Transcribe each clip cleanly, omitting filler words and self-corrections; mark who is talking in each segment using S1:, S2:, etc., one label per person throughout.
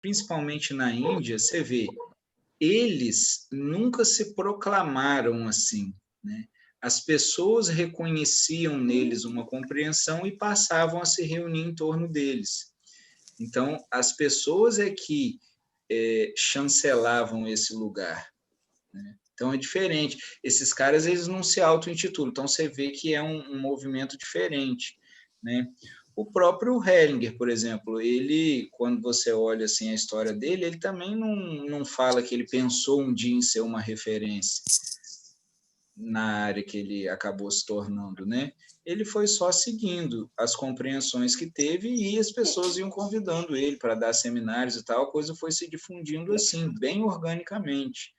S1: principalmente na Índia, você vê, eles nunca se proclamaram assim, né? As pessoas reconheciam neles uma compreensão e passavam a se reunir em torno deles. Então, as pessoas é que chancelavam esse lugar, né? Então, é diferente. Esses caras, eles não se auto-intitulam. Então, você vê que é um movimento diferente, né? O próprio Hellinger, por exemplo, ele, quando você olha assim a história dele, ele também não fala que ele pensou um dia em ser uma referência na área que ele acabou se tornando, né? Ele foi só seguindo as compreensões que teve e as pessoas iam convidando ele para dar seminários e tal, a coisa foi se difundindo assim, bem organicamente,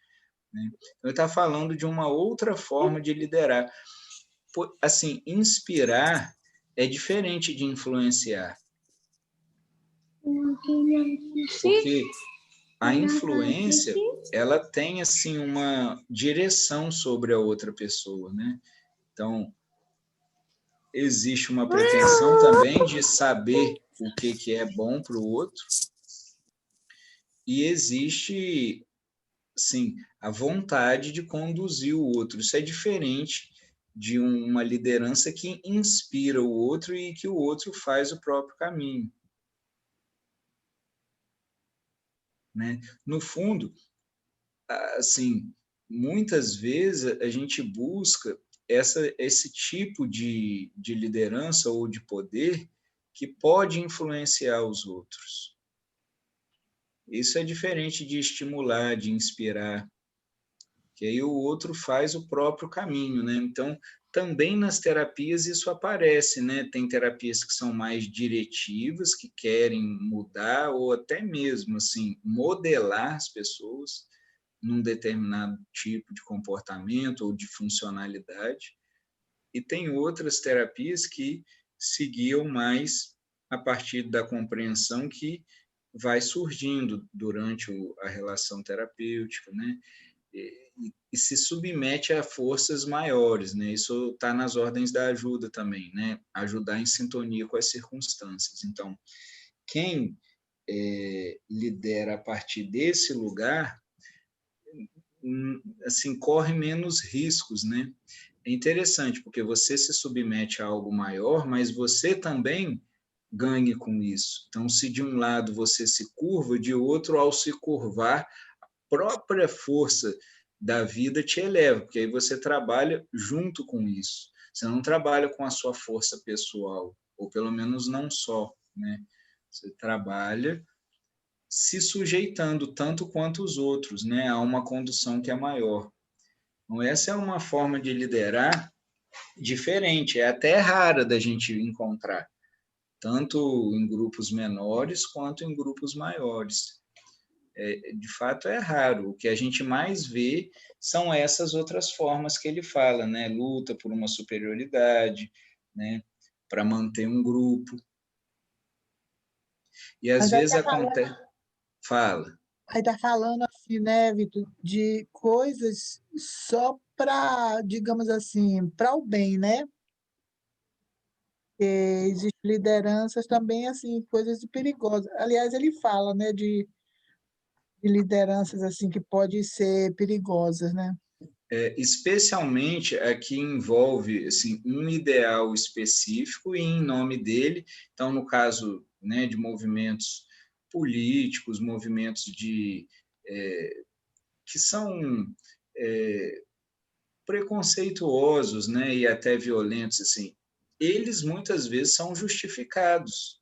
S1: né? Ele está falando de uma outra forma de liderar. Assim, inspirar é diferente de influenciar, porque a influência ela tem assim uma direção sobre a outra pessoa, né? Então, existe uma pretensão também de saber o que é bom para o outro e existe, sim, a vontade de conduzir o outro. Isso é diferente de uma liderança que inspira o outro e que o outro faz o próprio caminho, né? No fundo, assim, muitas vezes a gente busca esse tipo de liderança ou de poder que pode influenciar os outros. Isso é diferente de estimular, de inspirar, que aí o outro faz o próprio caminho, né? Então, também nas terapias isso aparece, né? Tem terapias que são mais diretivas, que querem mudar ou até mesmo assim modelar as pessoas num determinado tipo de comportamento ou de funcionalidade, e tem outras terapias que se guiam mais a partir da compreensão que vai surgindo durante a relação terapêutica, né? E se submete a forças maiores, né? Isso está nas ordens da ajuda também, né? Ajudar em sintonia com as circunstâncias. Então, quem lidera a partir desse lugar, assim, corre menos riscos, né? É interessante, porque você se submete a algo maior, mas você também ganha com isso. Então, se de um lado você se curva, de outro, ao se curvar, a própria força da vida te eleva, porque aí você trabalha junto com isso. Você não trabalha com a sua força pessoal, ou pelo menos não só, né? Você trabalha se sujeitando tanto quanto os outros, né, a uma condução que é maior. Então, essa é uma forma de liderar diferente, é até rara da gente encontrar, tanto em grupos menores quanto em grupos maiores. De fato, é raro. O que a gente mais vê são essas outras formas que ele fala, né? Luta por uma superioridade, né? Para manter um grupo. E às
S2: Mas aí
S1: vezes acontece. Fala.
S2: aí tá falando assim, né, Vitor, de coisas só para, digamos assim, para o bem, né? Existem lideranças também, assim, coisas perigosas. Aliás, ele fala, né, de lideranças, assim, que podem ser perigosas, né?
S1: Especialmente a que envolve assim, um ideal específico e em nome dele. Então, no caso, né, de movimentos políticos, movimentos que são preconceituosos, né, e até violentos, assim, eles muitas vezes são justificados,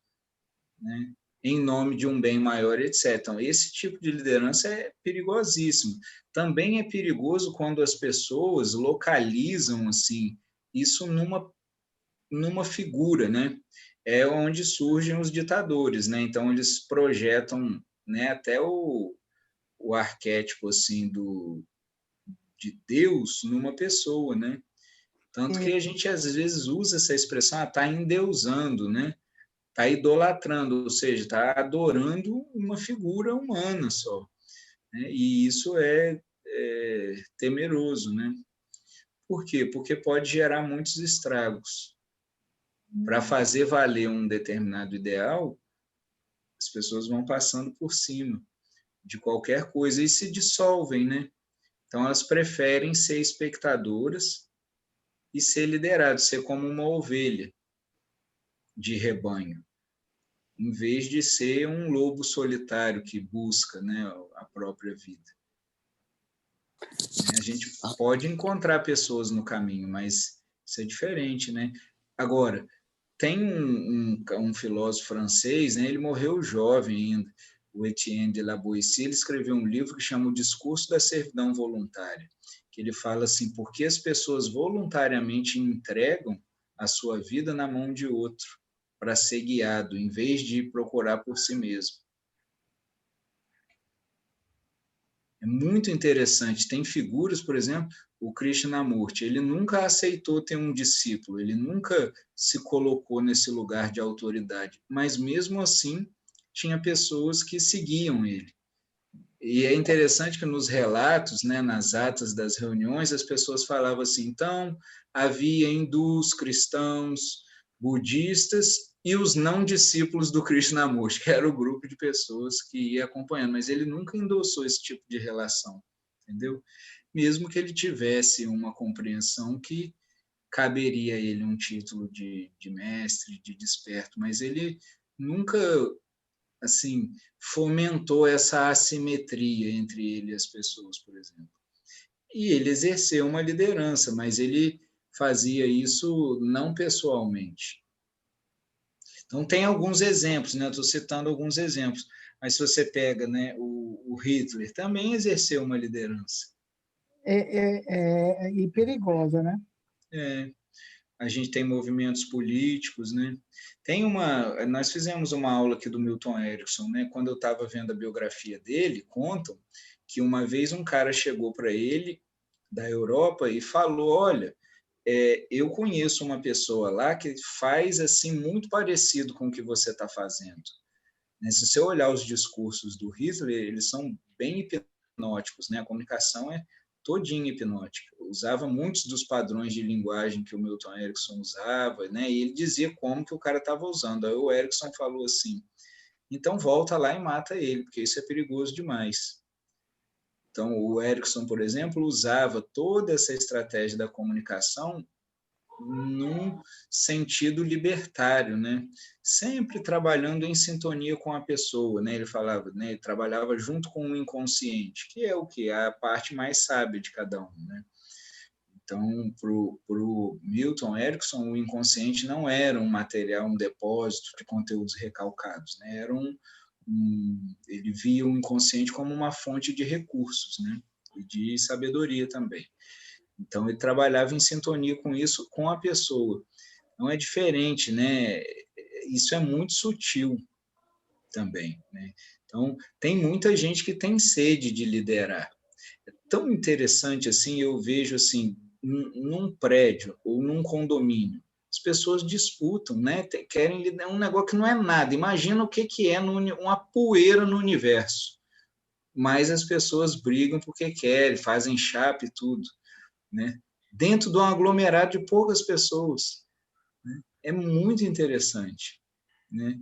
S1: né, em nome de um bem maior, etc. Então, esse tipo de liderança é perigosíssimo. Também é perigoso quando as pessoas localizam assim isso numa figura, né? É onde surgem os ditadores, né? Então eles projetam, né, até o arquétipo assim de Deus numa pessoa, né? Tanto que a gente às vezes usa essa expressão, está endeusando, né? Está idolatrando, ou seja, está adorando uma figura humana só, né? E isso é temeroso, né? Por quê? Porque pode gerar muitos estragos. Para fazer valer um determinado ideal, As pessoas vão passando por cima de qualquer coisa e se dissolvem, né? Então, elas preferem ser espectadoras e ser lideradas, ser como uma ovelha de rebanho, em vez de ser um lobo solitário que busca, né, a própria vida. A gente pode encontrar pessoas no caminho, mas isso é diferente, né? Agora, tem um filósofo francês, né, ele morreu jovem ainda, o Etienne de la Boétie, ele escreveu um livro que chama O Discurso da Servidão Voluntária, que ele fala assim, por que as pessoas voluntariamente entregam a sua vida na mão de outro para ser guiado, em vez de procurar por si mesmo. É muito interessante. Tem figuras, por exemplo, o Krishnamurti, ele nunca aceitou ter um discípulo, ele nunca se colocou nesse lugar de autoridade, mas mesmo assim tinha pessoas que seguiam ele. E é interessante que nos relatos, né, nas atas das reuniões, as pessoas falavam assim, então havia hindus, cristãos, budistas e os não discípulos do Krishnamurti, que era o grupo de pessoas que ia acompanhando, mas ele nunca endossou esse tipo de relação, entendeu? Mesmo que ele tivesse uma compreensão que caberia a ele um título de mestre, de desperto, mas ele nunca assim fomentou essa assimetria entre ele e as pessoas, por exemplo. E ele exerceu uma liderança, mas ele fazia isso não pessoalmente. Então, tem alguns exemplos, né? Estou citando alguns exemplos, mas se você pega, né, o Hitler também exerceu uma liderança.
S2: E perigosa, né?
S1: É, a gente tem movimentos políticos, né? Nós fizemos uma aula aqui do Milton Erickson, né? Quando eu estava vendo a biografia dele, contam que uma vez um cara chegou para ele da Europa e falou: olha, eu conheço uma pessoa lá que faz assim muito parecido com o que você está fazendo. Né? Se você olhar os discursos do Hitler, eles são bem hipnóticos, né? A comunicação é todinha hipnótica. Usava muitos dos padrões de linguagem que o Milton Erickson usava, né? E ele dizia como que o cara estava usando. Aí o Erickson falou assim: então volta lá e mata ele, porque isso é perigoso demais. Então, o Erickson, por exemplo, usava toda essa estratégia da comunicação num sentido libertário, né? Sempre trabalhando em sintonia com a pessoa, né? Ele falava, né? Ele trabalhava junto com o inconsciente, que é o que é a parte mais sábia de cada um, né? Então, para o Milton Erickson, o inconsciente não era um material, um depósito de conteúdos recalcados, né? Ele via o inconsciente como uma fonte de recursos, né? E de sabedoria também. Então, ele trabalhava em sintonia com isso, com a pessoa. Não é diferente, né? Isso é muito sutil também, né? Então, tem muita gente que tem sede de liderar. É tão interessante assim, eu vejo assim, num prédio ou num condomínio, as pessoas disputam, né? Querem liderar um negócio que não é nada. Imagina o que é uma poeira no universo. Mas as pessoas brigam porque querem, fazem chapa e tudo, né? Dentro de um aglomerado de poucas pessoas. Né? É muito interessante. Né?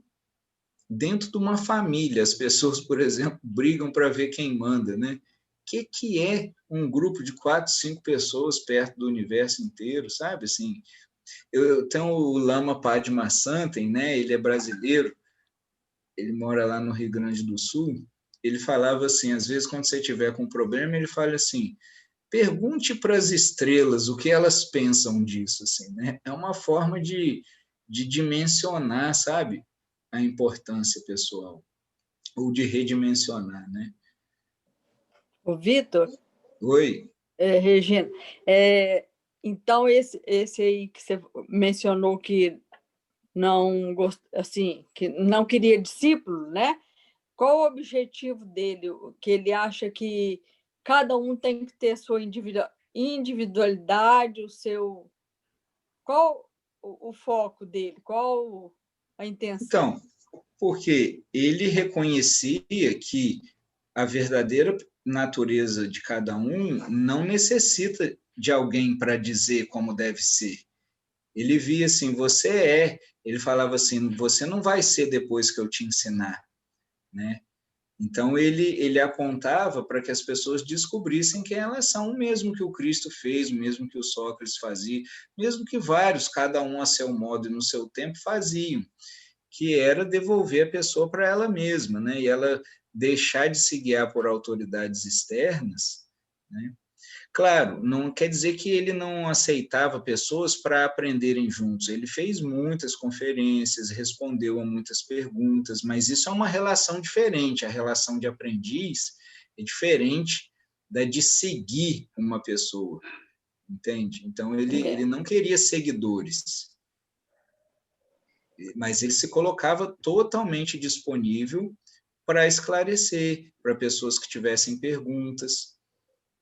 S1: Dentro de uma família, as pessoas, por exemplo, brigam para ver quem manda. Né? Que é um grupo de 4, 5 pessoas perto do universo inteiro, sabe? Assim, eu tenho o Lama Padmasambhava, né? Ele é brasileiro, ele mora lá no Rio Grande do Sul. Ele falava assim, às vezes quando você tiver com um problema, ele fala assim: pergunte para as estrelas o que elas pensam disso, assim, né? É uma forma de dimensionar, sabe, a importância pessoal ou de redimensionar, né?
S3: O Vitor,
S1: Oi.
S3: Regina, é, então esse aí que você mencionou que não assim, que não queria discípulo, né? Qual o objetivo dele? Que ele acha que cada um tem que ter a sua individualidade, o seu. Qual o foco dele? Qual a intenção?
S1: Então, porque ele reconhecia que a verdadeira natureza de cada um não necessita de alguém para dizer como deve ser. Ele via assim, você é. Ele falava assim, você não vai ser depois que eu te ensinar. né? Então, ele apontava para que as pessoas descobrissem quem elas são, o mesmo que o Cristo fez, o mesmo que o Sócrates fazia, mesmo que vários, cada um a seu modo e no seu tempo, faziam, que era devolver a pessoa para ela mesma, né? E ela deixar de se guiar por autoridades externas, né? Claro, não quer dizer que ele não aceitava pessoas para aprenderem juntos. Ele fez muitas conferências, respondeu a muitas perguntas, mas isso é uma relação diferente. A relação de aprendiz é diferente da de seguir uma pessoa, entende? Então, ele não queria seguidores, mas ele se colocava totalmente disponível para esclarecer para pessoas que tivessem perguntas.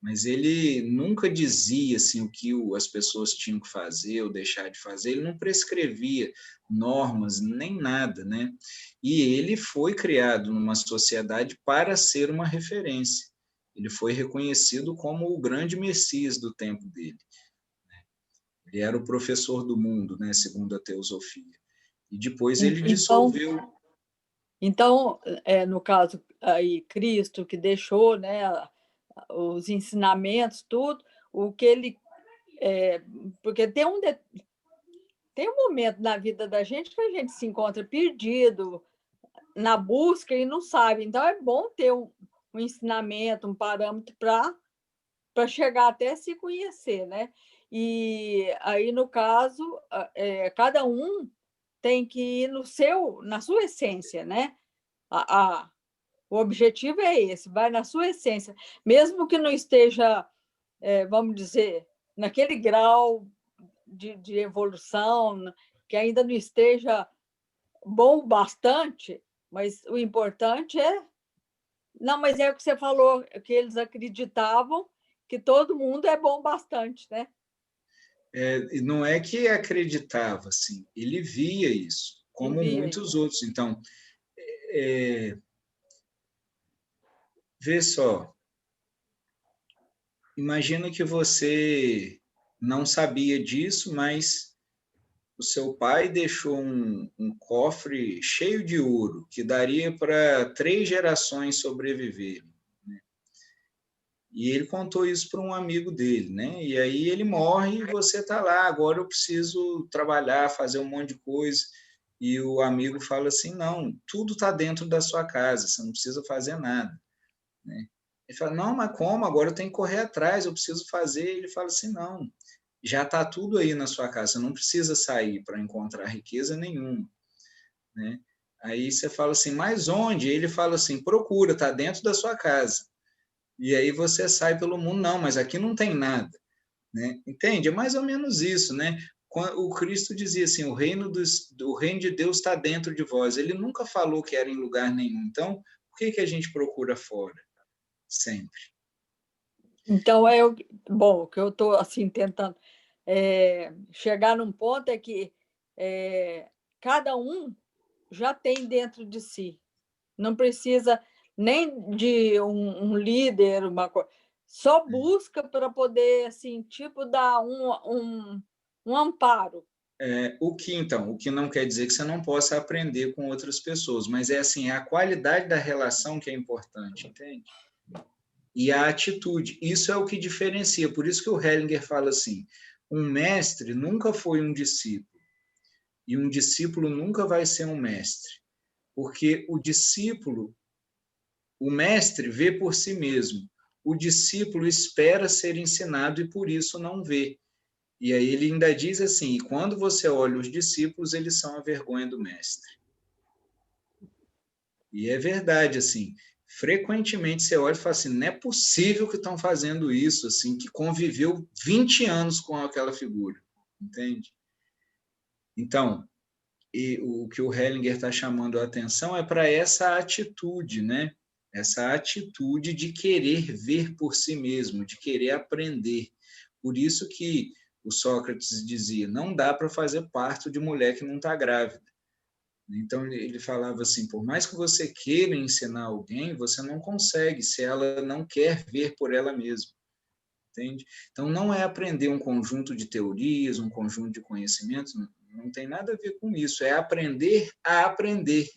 S1: Mas ele nunca dizia assim, o que as pessoas tinham que fazer ou deixar de fazer, ele não prescrevia normas nem nada, né? E ele foi criado numa sociedade para ser uma referência. Ele foi reconhecido como o grande Messias do tempo dele. Ele era o professor do mundo, né, segundo a teosofia. E depois ele dissolveu.
S3: Então, no caso aí, Cristo que deixou, né, os ensinamentos, tudo, o que ele... porque tem um momento na vida da gente que a gente se encontra perdido, na busca e não sabe. Então, é bom ter um ensinamento, um parâmetro para chegar até se conhecer, né? E aí, no caso, cada um tem que ir na sua essência, né? O objetivo é esse, vai na sua essência, mesmo que não esteja, vamos dizer, naquele grau de evolução, que ainda não esteja bom bastante, mas o importante é... Não, mas é o que você falou, que eles acreditavam que todo mundo é bom bastante, né?
S1: Não é que acreditava, assim, ele via isso, como muitos outros. Então, vê só, imagina que você não sabia disso, mas o seu pai deixou um cofre cheio de ouro, que daria para 3 gerações sobreviverem. Né? E ele contou isso para um amigo dele, né? E aí ele morre e você está lá, agora eu preciso trabalhar, fazer um monte de coisa. E o amigo fala assim, não, tudo está dentro da sua casa, você não precisa fazer nada. Né? Ele fala, não, mas como? Agora eu tenho que correr atrás, eu preciso fazer. Ele fala assim, não, já está tudo aí na sua casa, você não precisa sair para encontrar riqueza nenhuma. Né? Aí você fala assim, mas onde? Ele fala assim, procura, está dentro da sua casa. E aí você sai pelo mundo, não, mas aqui não tem nada. Né? Entende? É mais ou menos isso, né? O Cristo dizia assim, o reino de Deus está dentro de vós. Ele nunca falou que era em lugar nenhum. Então, por que a gente procura fora? Sempre.
S3: Então, bom, o que eu estou assim, tentando chegar num ponto é que cada um já tem dentro de si. Não precisa nem de um líder, uma coisa. Só busca para poder, assim, tipo, dar um amparo.
S1: O que não quer dizer que você não possa aprender com outras pessoas, mas é assim, a qualidade da relação que é importante, entende? E a atitude, isso é o que diferencia. Por isso que o Hellinger fala assim, um mestre nunca foi um discípulo, e um discípulo nunca vai ser um mestre, porque o mestre vê por si mesmo, o discípulo espera ser ensinado e por isso não vê. E aí ele ainda diz assim, quando você olha os discípulos, eles são a vergonha do mestre. E é verdade, assim, frequentemente você olha e fala assim, não é possível que estão fazendo isso, assim, que conviveu 20 anos com aquela figura, entende? Então, o que o Hellinger está chamando a atenção é para essa atitude, né? Essa atitude de querer ver por si mesmo, de querer aprender. Por isso que o Sócrates dizia, não dá para fazer parto de mulher que não está grávida. Então, ele falava assim, por mais que você queira ensinar alguém, você não consegue se ela não quer ver por ela mesma. Entende? Então, não é aprender um conjunto de teorias, um conjunto de conhecimentos, não tem nada a ver com isso. É aprender a aprender.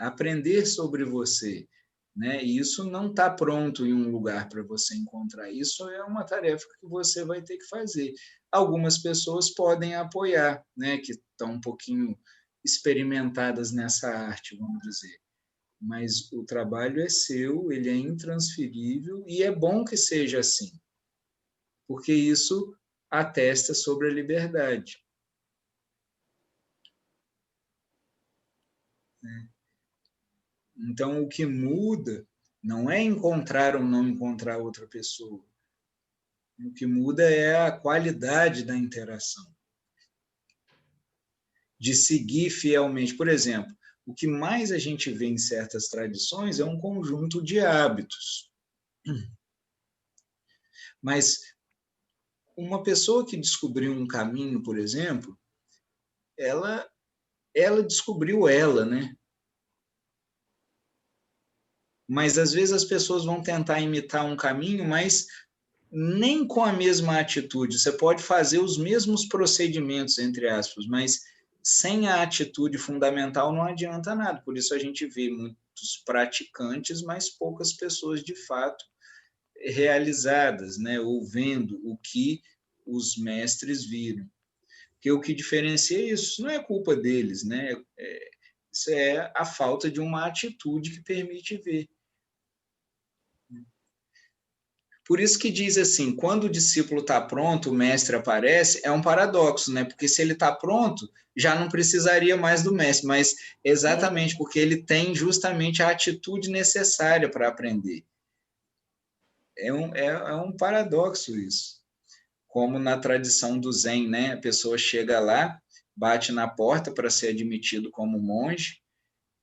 S1: aprender sobre você, né? E isso não está pronto em um lugar para você encontrar. Isso é uma tarefa que você vai ter que fazer. Algumas pessoas podem apoiar, né? Que estão um pouquinho experimentadas nessa arte, vamos dizer. Mas o trabalho é seu, ele é intransferível e é bom que seja assim, porque isso atesta sobre a liberdade. Então, o que muda não é encontrar ou não encontrar outra pessoa. O que muda é a qualidade da interação. De seguir fielmente. Por exemplo, o que mais a gente vê em certas tradições é um conjunto de hábitos. Mas uma pessoa que descobriu um caminho, por exemplo, ela descobriu ela, né? Mas às vezes as pessoas vão tentar imitar um caminho, mas nem com a mesma atitude. Você pode fazer os mesmos procedimentos, entre aspas, mas sem a atitude fundamental não adianta nada. Por isso a gente vê muitos praticantes, mas poucas pessoas de fato realizadas, né? Ou vendo o que os mestres viram. Porque o que diferencia isso não é culpa deles, né? Isso é a falta de uma atitude que permite ver. Por isso que diz assim, quando o discípulo está pronto, o mestre aparece, é um paradoxo, né? Porque se ele está pronto, já não precisaria mais do mestre, mas exatamente porque ele tem justamente a atitude necessária para aprender. É um paradoxo isso. Como na tradição do Zen, né? A pessoa chega lá, bate na porta para ser admitido como monge,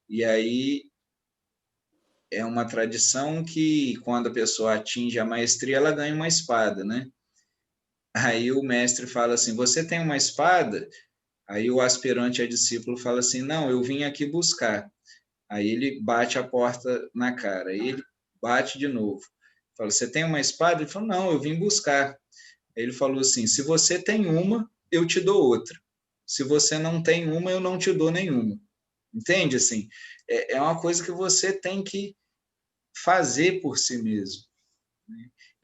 S1: e aí é uma tradição que, quando a pessoa atinge a maestria, ela ganha uma espada, né? Aí o mestre fala assim: Você tem uma espada? Aí o aspirante a discípulo fala assim: Não, eu vim aqui buscar. Aí ele bate a porta na cara. Aí ele bate de novo. Fala: Você tem uma espada? Ele falou: Não, eu vim buscar. Aí ele falou assim: Se você tem uma, eu te dou outra. Se você não tem uma, eu não te dou nenhuma. Entende? Assim, é uma coisa que você tem que fazer por si mesmo.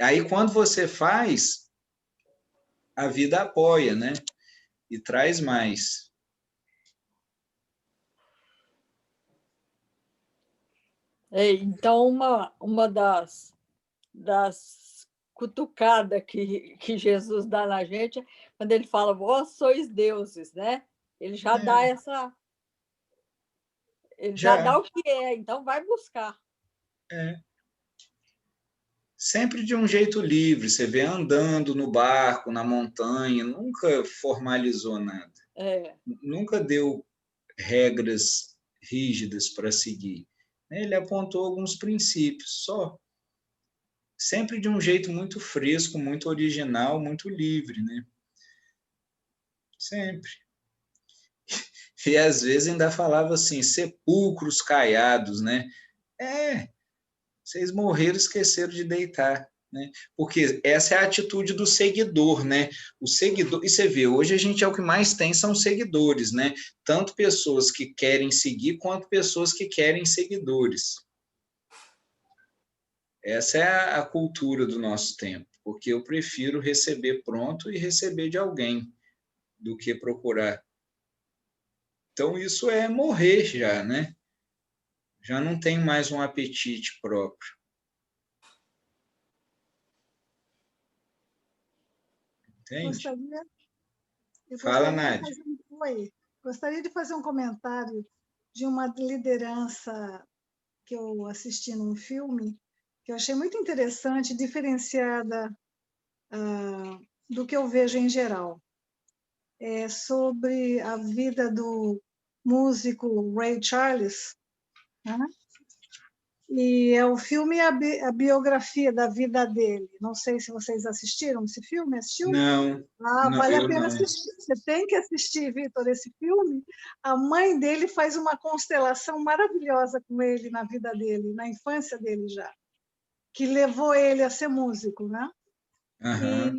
S1: Aí, quando você faz, a vida apoia, né? E traz mais.
S3: Então, uma das cutucadas que Jesus dá na gente, quando ele fala, vós sois deuses, né? Ele já dá essa. Ele já dá
S1: Já,
S3: o que é, então vai buscar.
S1: é. Sempre de um jeito livre. Você vê andando no barco, na montanha, nunca formalizou nada.
S3: É.
S1: Nunca deu regras rígidas para seguir. Ele apontou alguns princípios só. Sempre de um jeito muito fresco, muito original, muito livre, né? Sempre. E às vezes ainda falava assim, sepulcros caiados, né? Vocês morreram, esqueceram de deitar, né? Porque essa é a atitude do seguidor, né? O seguidor, e você vê, hoje a gente é o que mais tem são seguidores, né? Tanto pessoas que querem seguir quanto pessoas que querem seguidores. Essa é a cultura do nosso tempo, porque eu prefiro receber pronto e receber de alguém do que procurar. Então isso é morrer já, né? Já não tem mais um apetite próprio. Entende?
S2: Eu
S1: Fala,
S2: gostaria de
S1: Nádia.
S2: fazer gostaria de fazer um comentário de uma liderança que eu assisti num filme que eu achei muito interessante, diferenciada do que eu vejo em geral. É sobre a vida do músico Ray Charles, né? E é o filme e a biografia da vida dele. Não sei se vocês assistiram esse filme. Assistiu?
S1: Não, não,
S2: Vale a
S1: eu
S2: pena
S1: não.
S2: assistir. Você tem que assistir, Vitor, esse filme. A mãe dele faz uma constelação maravilhosa com ele na vida dele, na infância dele já, que levou ele a ser músico, né?
S1: Aham.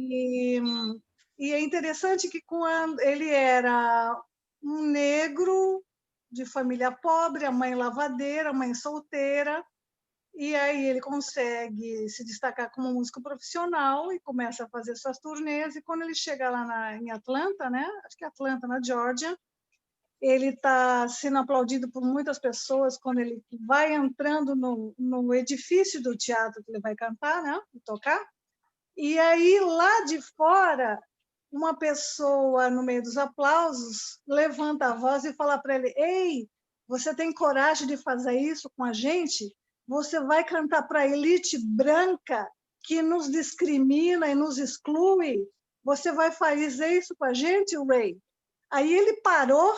S2: E é interessante que quando ele era um negro de família pobre, a mãe lavadeira, a mãe solteira, e aí ele consegue se destacar como músico profissional e começa a fazer suas turnês, e quando ele chega lá em Atlanta, né? Acho que é Atlanta, na Geórgia, ele está sendo aplaudido por muitas pessoas quando ele vai entrando no edifício do teatro que ele vai cantar, né? E tocar. E aí, lá de fora, uma pessoa, no meio dos aplausos, levanta a voz e fala para ele: Ei, você tem coragem de fazer isso com a gente? Você vai cantar para a elite branca que nos discrimina e nos exclui? Você vai fazer isso com a gente, Ray? Aí ele parou,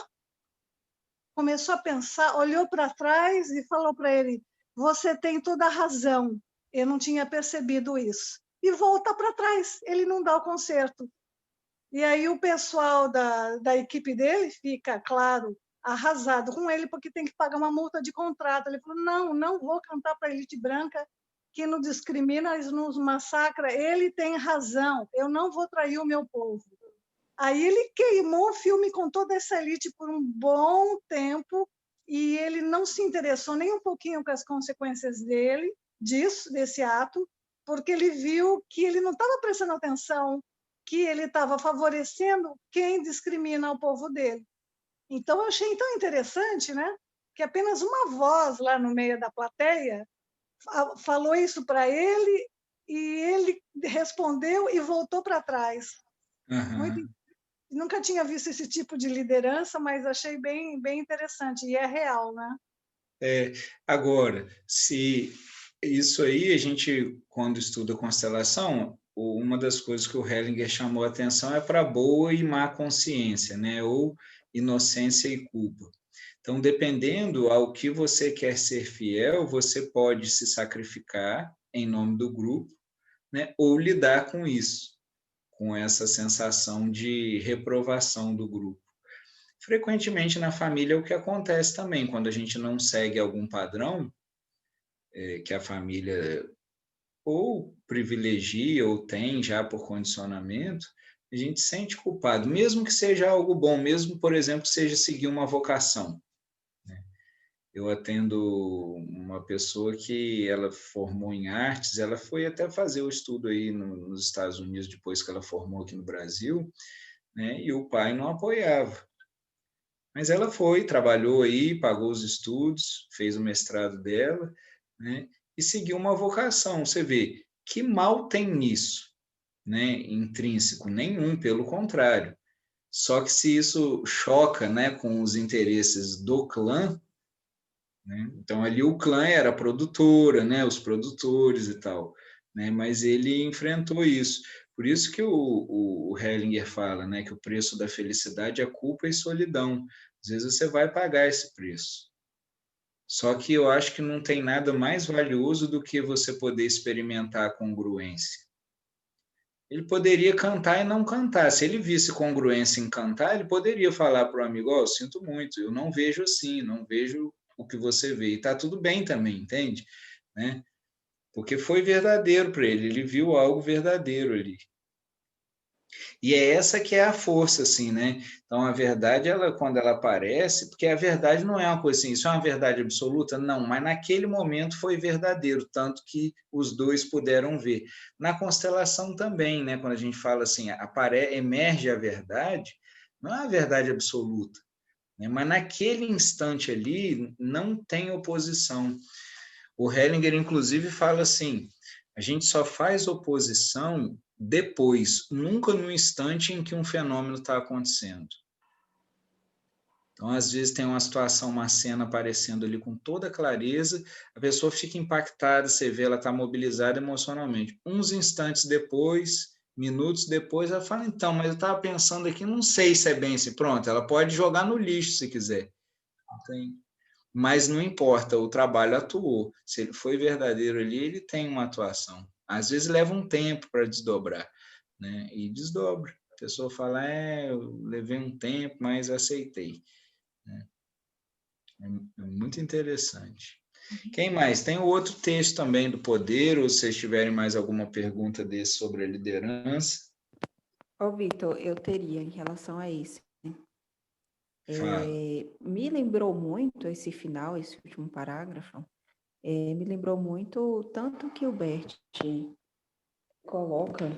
S2: começou a pensar, olhou para trás e falou para ele: Você tem toda a razão, eu não tinha percebido isso. E volta para trás, ele não dá o concerto. E aí o pessoal da equipe dele fica, claro, arrasado com ele, porque tem que pagar uma multa de contrato. Ele falou: não vou cantar para a elite branca que nos discrimina, nos massacra. Ele tem razão, eu não vou trair o meu povo. Aí ele queimou o filme com toda essa elite por um bom tempo e ele não se interessou nem um pouquinho com as consequências desse ato, porque ele viu que ele não estava prestando atenção, que ele estava favorecendo quem discrimina o povo dele. Então, eu achei tão interessante, né? Que apenas uma voz lá no meio da plateia falou isso para ele e ele respondeu e voltou para trás. Muito, nunca tinha visto esse tipo de liderança, mas achei bem, bem interessante e é real, né?
S1: Agora, se isso aí a gente, quando estuda constelação, uma das coisas que o Hellinger chamou a atenção é para boa e má consciência, né? Ou inocência e culpa. Então, dependendo ao que você quer ser fiel, você pode se sacrificar em nome do grupo, né? Ou lidar com isso, com essa sensação de reprovação do grupo. Frequentemente na família é o que acontece também, quando a gente não segue algum padrão que a família ou privilegia ou tem já por condicionamento, a gente se sente culpado, mesmo que seja algo bom, mesmo, por exemplo, seja seguir uma vocação. Eu atendo uma pessoa que ela formou em artes, ela foi até fazer o estudo aí nos Estados Unidos depois que ela formou aqui no Brasil, né? E o pai não apoiava. Mas ela foi, trabalhou aí, pagou os estudos, fez o mestrado dela, né? E seguiu uma vocação. Você vê, que mal tem nisso, né? Intrínseco? Nenhum, pelo contrário. Só que se isso choca, né, com os interesses do clã, né? Então ali o clã era a produtora, né, os produtores e tal, né? Mas ele enfrentou isso. Por isso que o Hellinger fala, né, que o preço da felicidade é culpa e solidão. Às vezes você vai pagar esse preço. Só que eu acho que não tem nada mais valioso do que você poder experimentar a congruência. Ele poderia cantar e não cantar. Se ele visse congruência em cantar, ele poderia falar para o amigo: oh, eu sinto muito, eu não vejo assim, não vejo o que você vê. E está tudo bem também, entende? Né? Porque foi verdadeiro para ele, ele viu algo verdadeiro ali. E é essa que é a força, assim, né? Então, a verdade, ela, quando ela aparece, porque a verdade não é uma coisa assim, isso é uma verdade absoluta? Não, mas naquele momento foi verdadeiro, tanto que os dois puderam ver. Na constelação também, né? Quando a gente fala assim, emerge a verdade, não é a verdade absoluta, né? Mas naquele instante ali, não tem oposição. O Hellinger, inclusive, fala assim, a gente só faz oposição depois, nunca no instante em que um fenômeno está acontecendo. Então, às vezes, tem uma situação, uma cena aparecendo ali com toda clareza, a pessoa fica impactada, você vê, ela está mobilizada emocionalmente. Uns instantes depois, minutos depois, ela fala: então, mas eu estava pensando aqui, não sei se é bem assim. Pronto, ela pode jogar no lixo se quiser. Mas não importa, o trabalho atuou. Se ele foi verdadeiro ali, ele tem uma atuação. Às vezes leva um tempo para desdobrar, né? E desdobra. A pessoa fala: eu levei um tempo, mas aceitei. É muito interessante. Quem mais? Tem outro texto também do Poder, ou se vocês tiverem mais alguma pergunta desse sobre a liderança.
S4: Ô, Vitor, eu teria em relação a isso.
S1: Fala.
S4: Me lembrou muito esse final, esse último parágrafo, me lembrou muito tanto que o Bert coloca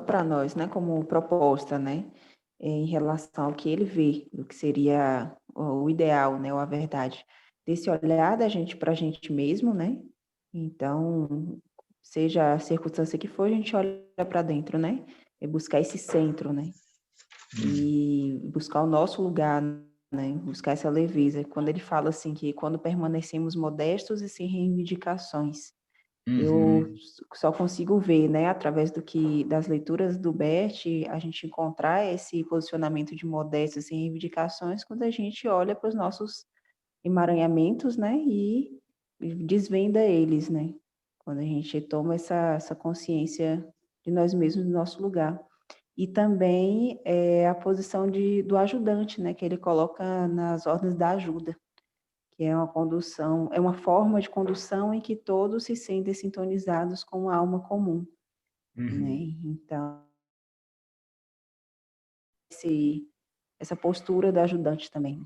S4: para nós, né, como proposta, né, em relação ao que ele vê, do que seria o ideal, né, ou a verdade, desse olhar da gente para a gente mesmo, né? Então, seja a circunstância que for, a gente olha para dentro, né? E buscar esse centro, né? E buscar o nosso lugar, né? Buscar essa leveza. Quando ele fala assim que quando permanecemos modestos e sem reivindicações, eu só consigo ver, né, através das leituras do Bert, a gente encontrar esse posicionamento de modéstia sem reivindicações quando a gente olha para os nossos emaranhamentos, né, e desvenda eles, né, quando a gente toma essa consciência de nós mesmos, do nosso lugar. E também a posição do ajudante, né, que ele coloca nas ordens da ajuda, que é uma condução, é uma forma de condução em que todos se sentem sintonizados com a alma comum, né? Então, essa postura do ajudante também.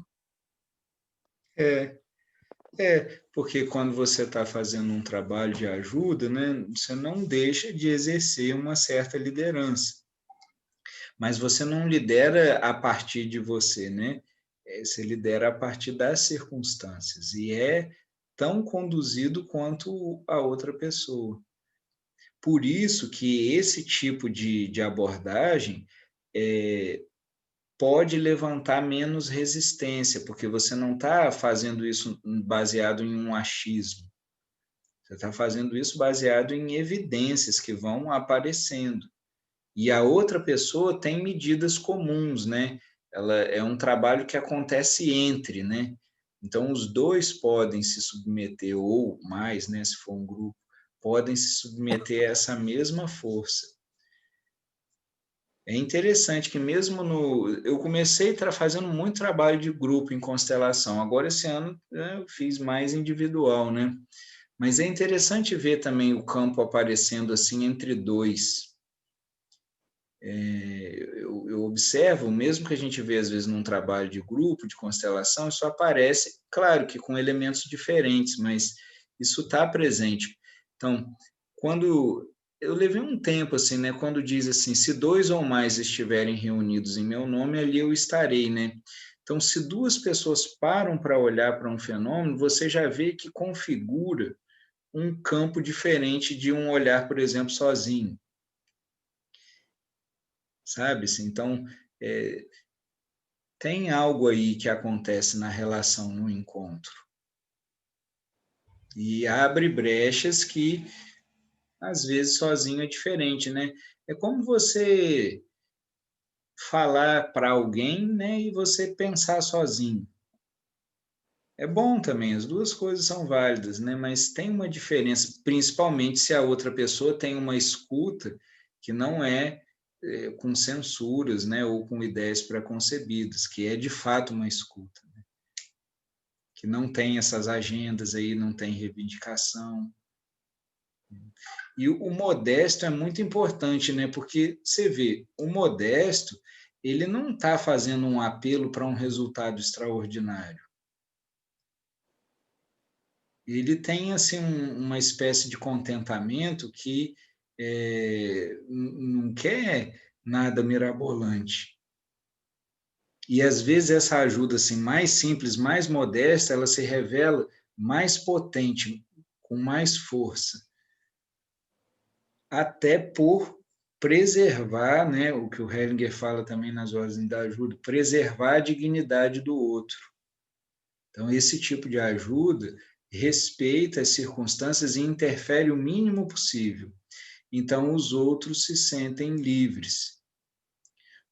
S1: Porque quando você está fazendo um trabalho de ajuda, né, você não deixa de exercer uma certa liderança, mas você não lidera a partir de você, né? Você lidera a partir das circunstâncias e é tão conduzido quanto a outra pessoa. Por isso que esse tipo de abordagem pode levantar menos resistência, porque você não está fazendo isso baseado em um achismo. Você está fazendo isso baseado em evidências que vão aparecendo. E a outra pessoa tem medidas comuns, né? Ela é um trabalho que acontece entre, né? Então, os dois podem se submeter, ou mais, né? Se for um grupo, podem se submeter a essa mesma força. É interessante que mesmo eu comecei fazendo muito trabalho de grupo em constelação. Agora, esse ano, eu fiz mais individual, né? Mas é interessante ver também o campo aparecendo assim entre dois. Eu observo, mesmo que a gente vê às vezes num trabalho de grupo, de constelação, isso aparece, claro que com elementos diferentes, mas isso está presente. Então, quando eu levei um tempo assim, né? Quando diz assim, se dois ou mais estiverem reunidos em meu nome, ali eu estarei, né? Então, se duas pessoas param para olhar para um fenômeno, você já vê que configura um campo diferente de um olhar, por exemplo, sozinho, sabe? Então, é, tem algo aí que acontece na relação, no encontro. E abre brechas que, às vezes, sozinho é diferente, né? É como você falar para alguém, né, e você pensar sozinho. É bom também, as duas coisas são válidas, né? Mas tem uma diferença, principalmente se a outra pessoa tem uma escuta que não é com censuras, né, ou com ideias preconcebidas, que é de fato uma escuta, né? Que não tem essas agendas aí, não tem reivindicação. E o modesto é muito importante, né? Porque você vê, o modesto, ele não está fazendo um apelo para um resultado extraordinário. Ele tem assim uma espécie de contentamento que não quer nada mirabolante. E às vezes essa ajuda assim mais simples, mais modesta, ela se revela mais potente, com mais força, até por preservar, né, o que o Hellinger fala também nas ordens da ajuda, preservar a dignidade do outro. Então, esse tipo de ajuda respeita as circunstâncias e interfere o mínimo possível. Então, os outros se sentem livres.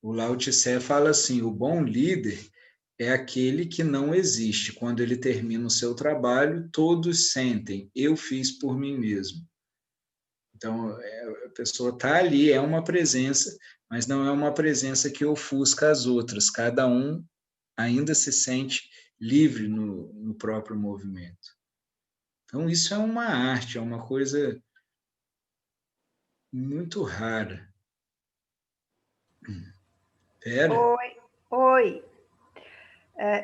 S1: O Lao Tse fala assim: o bom líder é aquele que não existe. Quando ele termina o seu trabalho, todos sentem: eu fiz por mim mesmo. Então, a pessoa está ali, é uma presença, mas não é uma presença que ofusca as outras. Cada um ainda se sente livre no próprio movimento. Então, isso é uma arte, é uma coisa muito rara. Pera?
S5: Oi. Oi,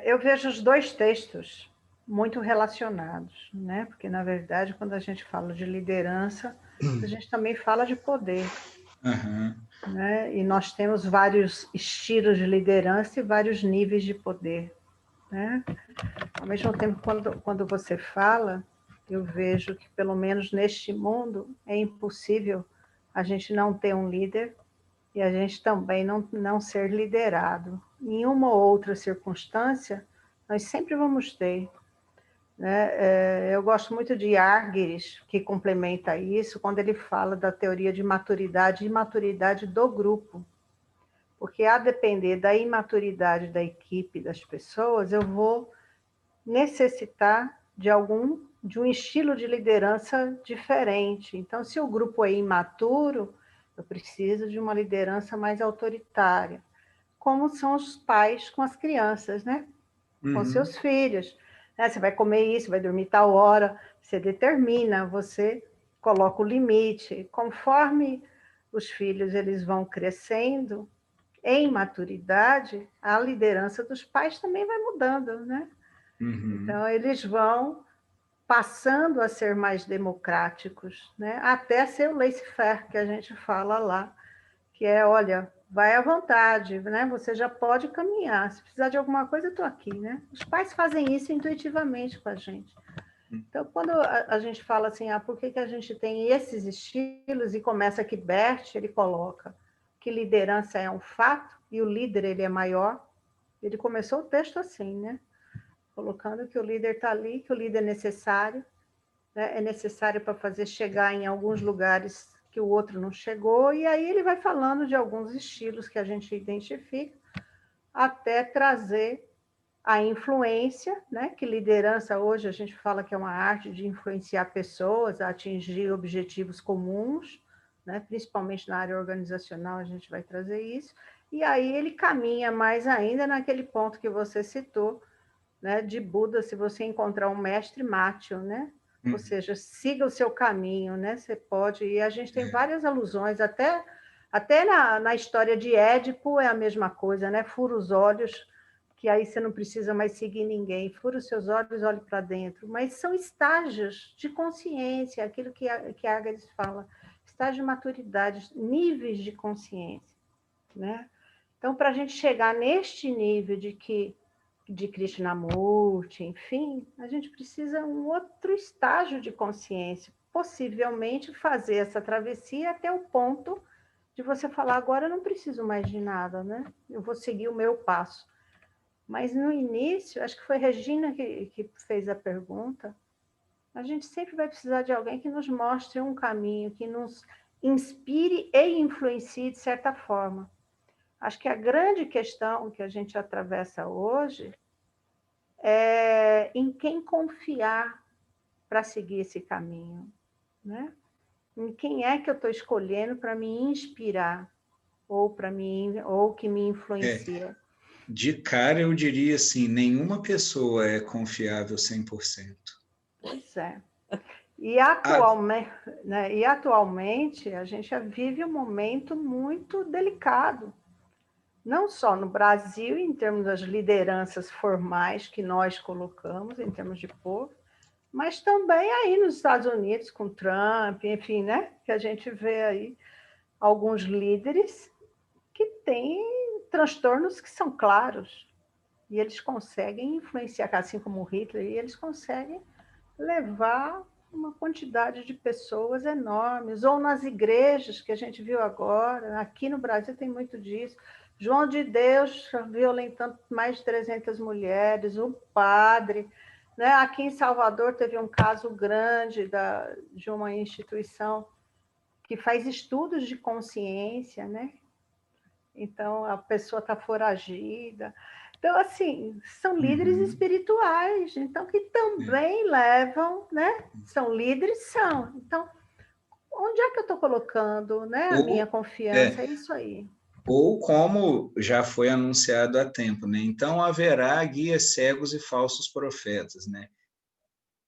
S5: eu vejo os dois textos muito relacionados, né? Porque, na verdade, quando a gente fala de liderança, a gente também fala de poder.
S1: Aham.
S5: Né? E nós temos vários estilos de liderança e vários níveis de poder. Né? Ao mesmo tempo, quando você fala, eu vejo que, pelo menos neste mundo, é impossível a gente não ter um líder e a gente também não ser liderado. Em uma ou outra circunstância, nós sempre vamos ter. Né? Eu gosto muito de Argyris, que complementa isso, quando ele fala da teoria de maturidade e imaturidade do grupo. Porque, a depender da imaturidade da equipe, das pessoas, eu vou necessitar de um estilo de liderança diferente. Então, se o grupo é imaturo, eu preciso de uma liderança mais autoritária, como são os pais com as crianças, né? Com seus filhos. Né? Você vai comer isso, vai dormir tal hora, você determina, você coloca o limite. Conforme os filhos eles vão crescendo, em maturidade, a liderança dos pais também vai mudando, né? Então, eles vão passando a ser mais democráticos, né? Até ser o laissez-faire, que a gente fala lá, que é, olha, vai à vontade, né? Você já pode caminhar. Se precisar de alguma coisa, eu estou aqui, né? Os pais fazem isso intuitivamente com a gente. Então, quando a gente fala assim, por que a gente tem esses estilos, e começa que Bert, ele coloca que liderança é um fato, e o líder, ele é maior, ele começou o texto assim, né? Colocando que o líder está ali, que o líder é necessário, né? É necessário para fazer chegar em alguns lugares que o outro não chegou, e aí ele vai falando de alguns estilos que a gente identifica, até trazer a influência, né? Que liderança hoje a gente fala que é uma arte de influenciar pessoas a atingir objetivos comuns, né? Principalmente na área organizacional a gente vai trazer isso, e aí ele caminha mais ainda naquele ponto que você citou, né? De Buda, se você encontrar um mestre, mate-o, né? Ou seja, siga o seu caminho, né? Você pode, e a gente tem várias alusões, até na história de Édipo é a mesma coisa, né? Fura os olhos, que aí você não precisa mais seguir ninguém. Fura os seus olhos, olhe para dentro. Mas são estágios de consciência, aquilo que a Agares fala, estágio de maturidade, níveis de consciência, né? Então, para a gente chegar neste nível de Krishnamurti, enfim, a gente precisa um outro estágio de consciência, possivelmente fazer essa travessia até o ponto de você falar, agora eu não preciso mais de nada, né? Eu vou seguir o meu passo. Mas no início, acho que foi Regina que fez a pergunta, a gente sempre vai precisar de alguém que nos mostre um caminho, que nos inspire e influencie de certa forma. Acho que a grande questão que a gente atravessa hoje é em quem confiar para seguir esse caminho, né? Em quem é que eu estou escolhendo para me inspirar ou que me influencia.
S1: De cara, eu diria assim, nenhuma pessoa é confiável 100%.
S5: Pois é. E atualmente a gente vive um momento muito delicado, não só no Brasil, em termos das lideranças formais que nós colocamos, em termos de povo, mas também aí nos Estados Unidos, com Trump, enfim, né? Que a gente vê aí alguns líderes que têm transtornos que são claros, e eles conseguem influenciar, assim como Hitler, e eles conseguem levar uma quantidade de pessoas enormes, ou nas igrejas, que a gente viu agora, aqui no Brasil tem muito disso, João de Deus violentando mais de 300 mulheres, o padre, né? Aqui em Salvador teve um caso grande de uma instituição que faz estudos de consciência, né? Então, a pessoa está foragida. Então, assim, são líderes espirituais, então, que também levam, né? São líderes, são. Então, onde é que eu estou colocando, né, a minha confiança? É isso aí.
S1: Ou como já foi anunciado há tempo, né? Então haverá guias cegos e falsos profetas, né?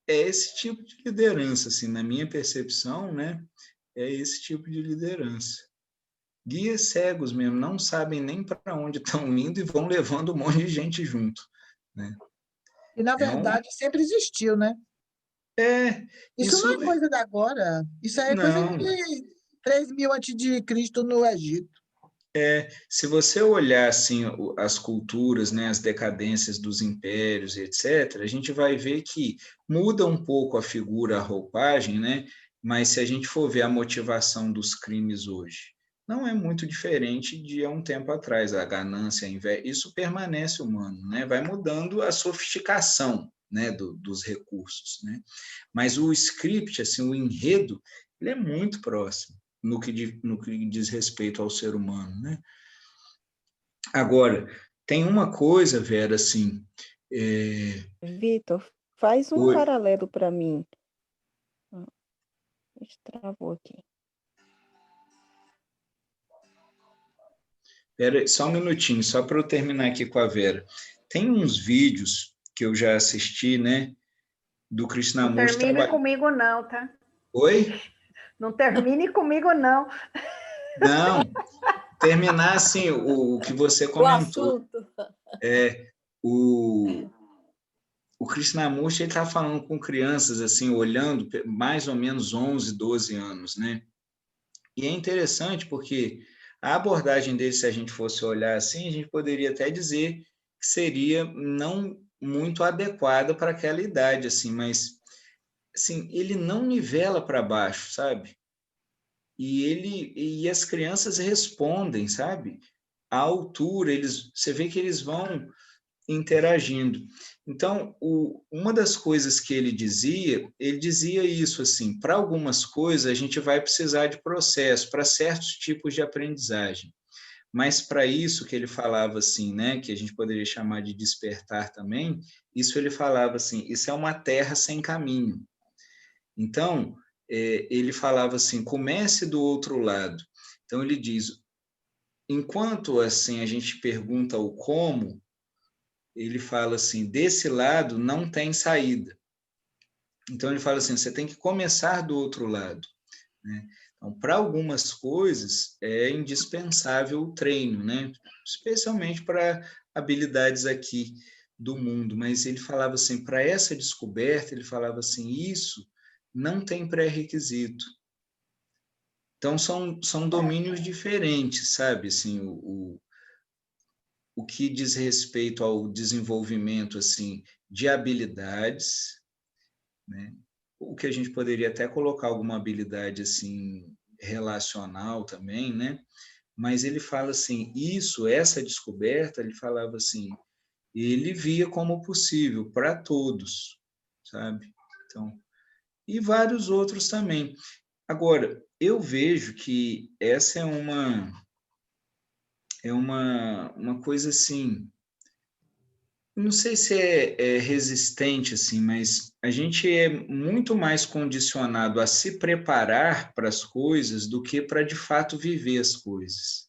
S1: É esse tipo de liderança, assim, na minha percepção, né? É esse tipo de liderança. Guias cegos mesmo, não sabem nem para onde estão indo e vão levando um monte de gente junto, né?
S6: E, na verdade, sempre existiu, né? Isso
S1: Isso
S6: não é coisa da agora. Isso aí é coisa
S1: não.
S6: de 3.000 antes de Cristo no Egito.
S1: Se você olhar assim as culturas, né, as decadências dos impérios, etc., a gente vai ver que muda um pouco a figura, a roupagem, né? Mas se a gente for ver a motivação dos crimes hoje, não é muito diferente de há um tempo atrás. A ganância, a inveja, isso permanece humano, né? Vai mudando a sofisticação, né, dos recursos, né? Mas o script, assim, o enredo, ele é muito próximo no que diz respeito ao ser humano, né? Agora, tem uma coisa, Vera, assim...
S4: Vitor, faz um
S1: Oi.
S4: paralelo para mim. Travou aqui.
S1: Vera, só um minutinho, só para eu terminar aqui com a Vera. Tem uns vídeos que eu já assisti, né, do Krishnamurti...
S5: Não termine comigo não, tá?
S1: Oi?
S5: Não termine comigo não.
S1: Não, terminar assim, o que você
S3: O
S1: comentou.
S3: assunto.
S1: O Krishnamurti está falando com crianças, assim, olhando mais ou menos 11, 12 anos, né? E é interessante porque a abordagem dele, se a gente fosse olhar assim, a gente poderia até dizer que seria não muito adequada para aquela idade, assim, mas assim, ele não nivela para baixo, sabe? E as crianças respondem, sabe? À altura, você vê que eles vão interagindo. Então, uma das coisas que ele dizia isso assim, para algumas coisas a gente vai precisar de processo, para certos tipos de aprendizagem. Mas para isso que ele falava assim, né, que a gente poderia chamar de despertar também, isso ele falava assim, isso é uma terra sem caminho. Então, ele falava assim, comece do outro lado. Então, ele diz, enquanto assim a gente pergunta o como, ele fala assim, desse lado não tem saída. Então, ele fala assim, você tem que começar do outro lado, né? Então, para algumas coisas, é indispensável o treino, né? Especialmente para habilidades aqui do mundo. Mas ele falava assim, para essa descoberta, ele falava assim, isso não tem pré-requisito. Então, são domínios diferentes, sabe? Assim, o que diz respeito ao desenvolvimento assim, de habilidades, né? O que a gente poderia até colocar alguma habilidade assim, relacional também, né? Mas ele fala assim, essa descoberta, ele falava assim, ele via como possível para todos, sabe? Então, e vários outros também. Agora, eu vejo que essa é uma coisa assim, não sei se é resistente assim, mas a gente é muito mais condicionado a se preparar para as coisas do que para de fato viver as coisas.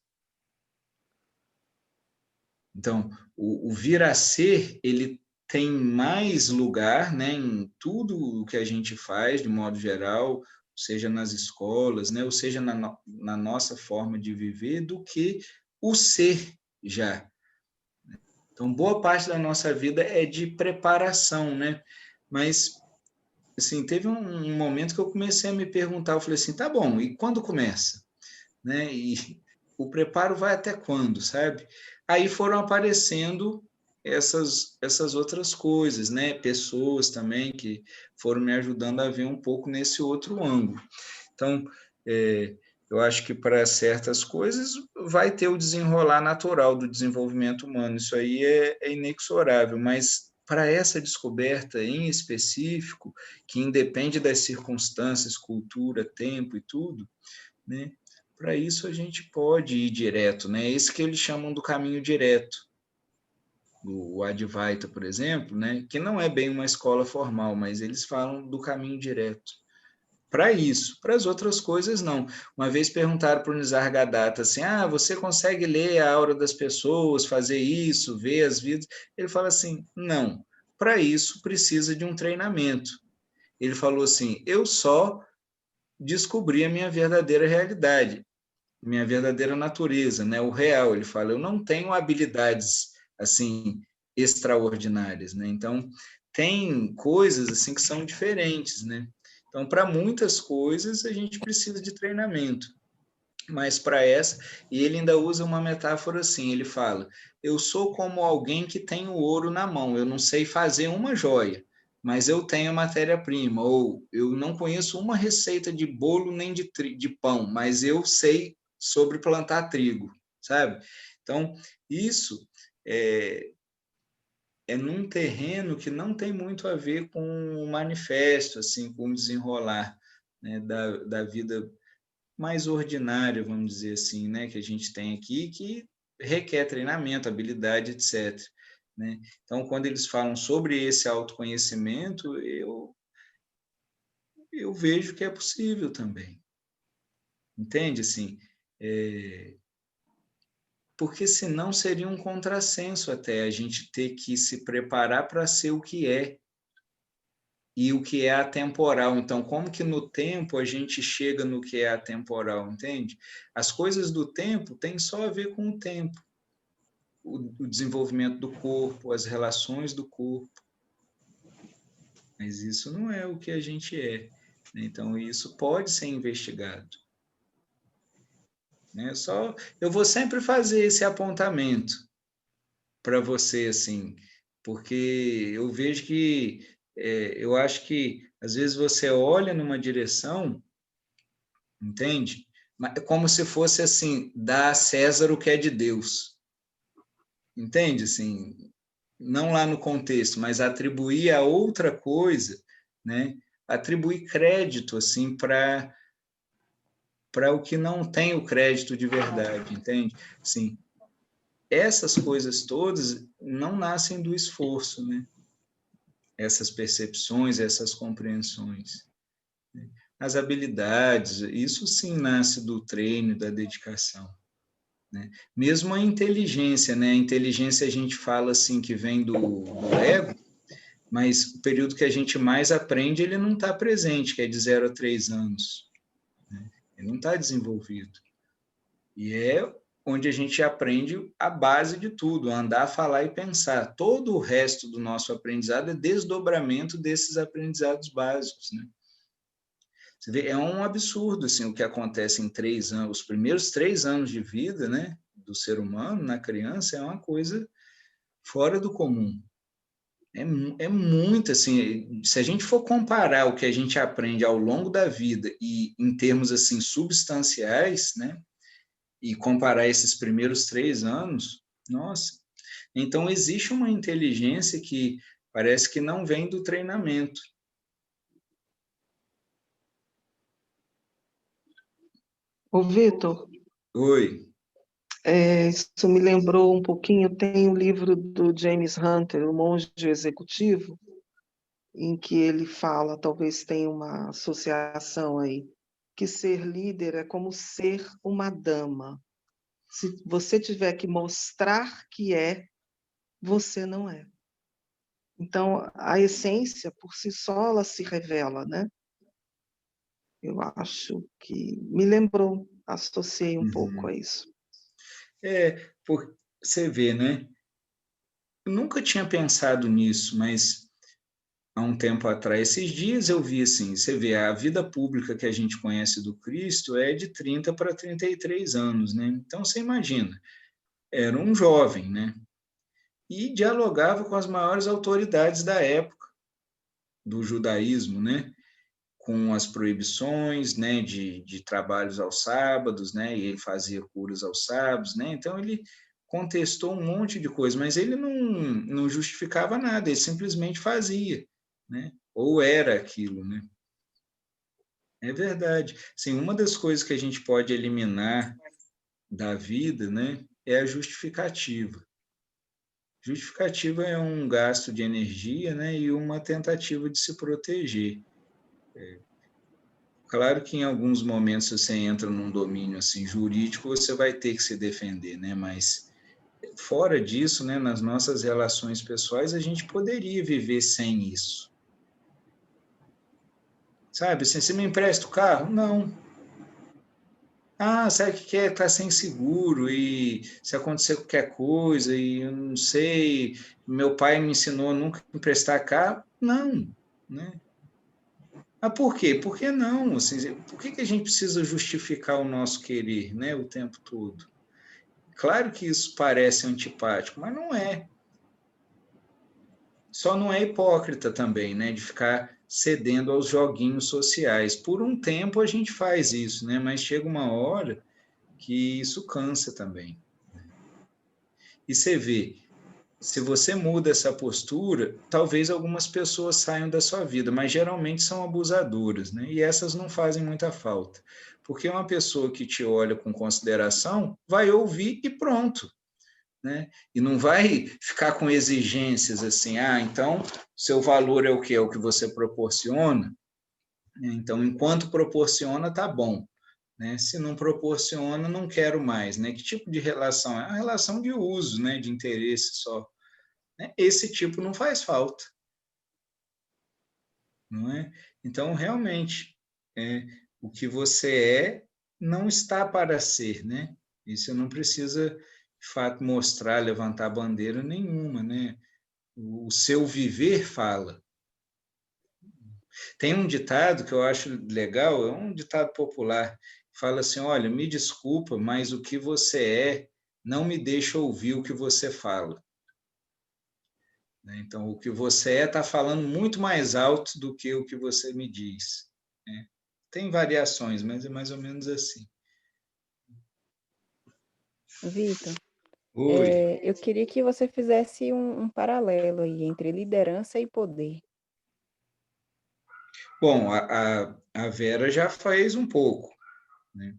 S1: Então, o vir a ser, ele tem mais lugar, né, em tudo o que a gente faz, de modo geral, seja nas escolas, né, ou seja na nossa forma de viver, do que o ser já. Então, boa parte da nossa vida é de preparação, né? Mas, assim, teve um momento que eu comecei a me perguntar, eu falei assim, tá bom, e quando começa? Né? E o preparo vai até quando, sabe? Aí foram aparecendo essas outras coisas, né? Pessoas também que foram me ajudando a ver um pouco nesse outro ângulo. Então, eu acho que para certas coisas vai ter o desenrolar natural do desenvolvimento humano, isso aí é inexorável, mas para essa descoberta em específico, que independe das circunstâncias, cultura, tempo e tudo, né? Para isso a gente pode ir direto, né? Esse que eles chamam do caminho direto, o Advaita, por exemplo, né? Que não é bem uma escola formal, mas eles falam do caminho direto. Para isso, para as outras coisas não. Uma vez perguntaram para o Nisargadatta assim, você consegue ler a aura das pessoas, fazer isso, ver as vidas? Ele fala assim, não, para isso precisa de um treinamento. Ele falou assim, eu só descobri a minha verdadeira realidade. minha verdadeira natureza, né? O real. Ele fala, eu não tenho habilidades assim extraordinárias, né? Então tem coisas assim que são diferentes, né? Então para muitas coisas a gente precisa de treinamento, mas para essa, e ele ainda usa uma metáfora assim, ele fala, eu sou como alguém que tem o ouro na mão, eu não sei fazer uma joia, mas eu tenho matéria-prima, ou eu não conheço uma receita de bolo nem de pão, mas eu sei sobre plantar trigo, sabe? Então, isso é num terreno que não tem muito a ver com o manifesto, assim, com o desenrolar, né, da vida mais ordinária, vamos dizer assim, né, que a gente tem aqui, que requer treinamento, habilidade, etc. Né? Então, quando eles falam sobre esse autoconhecimento, eu vejo que é possível também. Entende? Assim, porque senão seria um contrassenso até a gente ter que se preparar para ser o que é, e o que é atemporal. Então, como que no tempo a gente chega no que é atemporal, entende? As coisas do tempo têm só a ver com o tempo, o desenvolvimento do corpo, as relações do corpo. Mas isso não é o que a gente é. Então, isso pode ser investigado. Né? Eu vou sempre fazer esse apontamento para você, assim, porque eu vejo que, eu acho que, às vezes, você olha numa direção, entende? É como se fosse assim, dar a César o que é de Deus. Entende? Assim, não lá no contexto, mas atribuir a outra coisa, né? Atribuir crédito assim para o que não tem o crédito de verdade, entende? Assim, essas coisas todas não nascem do esforço, né? Essas percepções, essas compreensões. As habilidades, isso sim nasce do treino, da dedicação. Né? Mesmo a inteligência, né? A inteligência a gente fala assim que vem do ego, mas o período que a gente mais aprende, ele não está presente, que é de 0 a 3 anos. Né? Ele não está desenvolvido. E é onde a gente aprende a base de tudo, andar, falar e pensar. Todo o resto do nosso aprendizado é desdobramento desses aprendizados básicos. Né? Você vê, é um absurdo assim, o que acontece em 3 anos, os primeiros 3 anos de vida, né, do ser humano, na criança, é uma coisa fora do comum. É muito assim, se a gente for comparar o que a gente aprende ao longo da vida e em termos assim substanciais, né, e comparar esses primeiros 3 anos, nossa, então existe uma inteligência que parece que não vem do treinamento.
S7: Ô, Vitor,
S1: Oi.
S7: isso me lembrou um pouquinho, tem um livro do James Hunter, O Monge Executivo, em que ele fala, talvez tenha uma associação aí, que ser líder é como ser uma dama. Se você tiver que mostrar que é, você não é. Então, a essência, por si só, ela se revela, né? Eu acho que me lembrou, associei um pouco a isso.
S1: Porque você vê, né? Eu nunca tinha pensado nisso, mas há um tempo atrás, esses dias eu vi assim, você vê, a vida pública que a gente conhece do Cristo é de 30 para 33 anos, né? Então você imagina, era um jovem, né? E dialogava com as maiores autoridades da época do judaísmo, né? Com as proibições, né, de trabalhos aos sábados, né? E ele fazia curas aos sábados, né? Então ele contestou um monte de coisa, mas ele não justificava nada, ele simplesmente fazia, né? Ou era aquilo, né? É verdade. Sim, uma das coisas que a gente pode eliminar da vida, né, é a justificativa. Justificativa é um gasto de energia, né, e uma tentativa de se proteger. Claro que em alguns momentos você entra num domínio assim jurídico, você vai ter que se defender, né, mas fora disso, né, nas nossas relações pessoais, a gente poderia viver sem isso. Sabe, assim, você me empresta o carro? Não. Sabe o que é? Tá sem seguro e se acontecer qualquer coisa e eu não sei, meu pai me ensinou a nunca emprestar carro. Não, né? Por quê? Por que não? Assim, por que a gente precisa justificar o nosso querer, né, o tempo todo? Claro que isso parece antipático, mas não é. Só não é hipócrita também, né, de ficar cedendo aos joguinhos sociais. Por um tempo a gente faz isso, né, mas chega uma hora que isso cansa também. E você vê, se você muda essa postura, talvez algumas pessoas saiam da sua vida, mas geralmente são abusadoras, né? E essas não fazem muita falta. Porque uma pessoa que te olha com consideração vai ouvir e pronto, né? E não vai ficar com exigências assim, então seu valor é o que? É o que você proporciona? Então, enquanto proporciona, tá bom. Né? Se não proporciona, não quero mais. Né? Que tipo de relação? É uma relação de uso, né? De interesse só. Né? Esse tipo não faz falta. Não é? Então, realmente, o que você é não está para ser. Né? E você não precisa, de fato, mostrar, levantar bandeira nenhuma. Né? O seu viver fala. Tem um ditado que eu acho legal, é um ditado popular, fala assim, olha, me desculpa, mas o que você é não me deixa ouvir o que você fala. Então, o que você está falando muito mais alto do que o que você me diz. Né? Tem variações, mas é mais ou menos assim.
S4: Vitor,
S1: Oi.
S4: eu queria que você fizesse um paralelo aí entre liderança e poder.
S1: Bom, a Vera já fez um pouco. Né?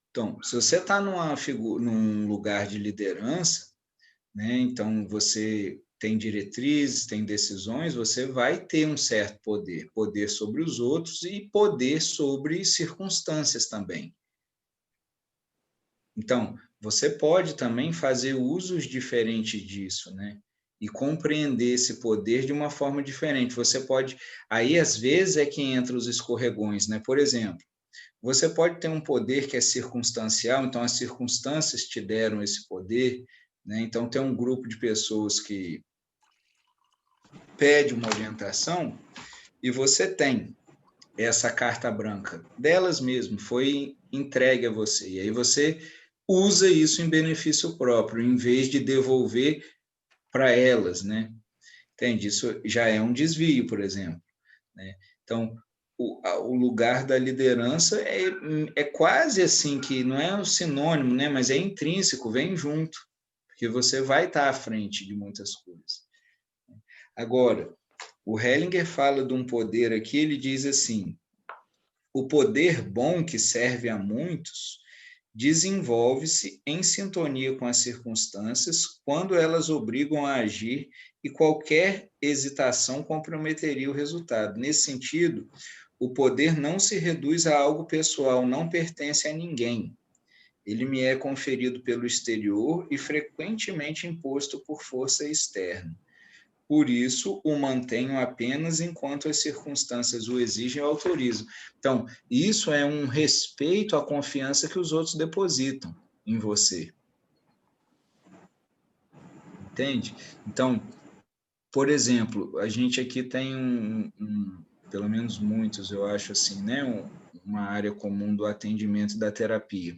S1: Então, se você está num lugar de liderança, né, então você tem diretrizes, tem decisões, você vai ter um certo poder, poder sobre os outros e poder sobre circunstâncias também. Então, você pode também fazer usos diferentes disso, né? E compreender esse poder de uma forma diferente. Você pode, aí às vezes é que entra os escorregões, né? Por exemplo, você pode ter um poder que é circunstancial, então as circunstâncias te deram esse poder, né? Então tem um grupo de pessoas que pede uma orientação e você tem essa carta branca delas mesmo, foi entregue a você. E aí você usa isso em benefício próprio, em vez de devolver para elas, né? Entende? Isso já é um desvio, por exemplo. Né? Então, o lugar da liderança é quase assim, que não é um sinônimo, né? Mas é intrínseco, vem junto, porque você vai estar à frente de muitas coisas. Agora, o Hellinger fala de um poder aqui, ele diz assim, o poder bom que serve a muitos desenvolve-se em sintonia com as circunstâncias quando elas obrigam a agir e qualquer hesitação comprometeria o resultado. Nesse sentido, o poder não se reduz a algo pessoal, não pertence a ninguém. Ele me é conferido pelo exterior e frequentemente imposto por força externa. Por isso, o mantenho apenas enquanto as circunstâncias o exigem ou autorizam. Então, isso é um respeito à confiança que os outros depositam em você. Entende? Então, por exemplo, a gente aqui tem pelo menos muitos, eu acho assim, né? Uma área comum do atendimento e da terapia.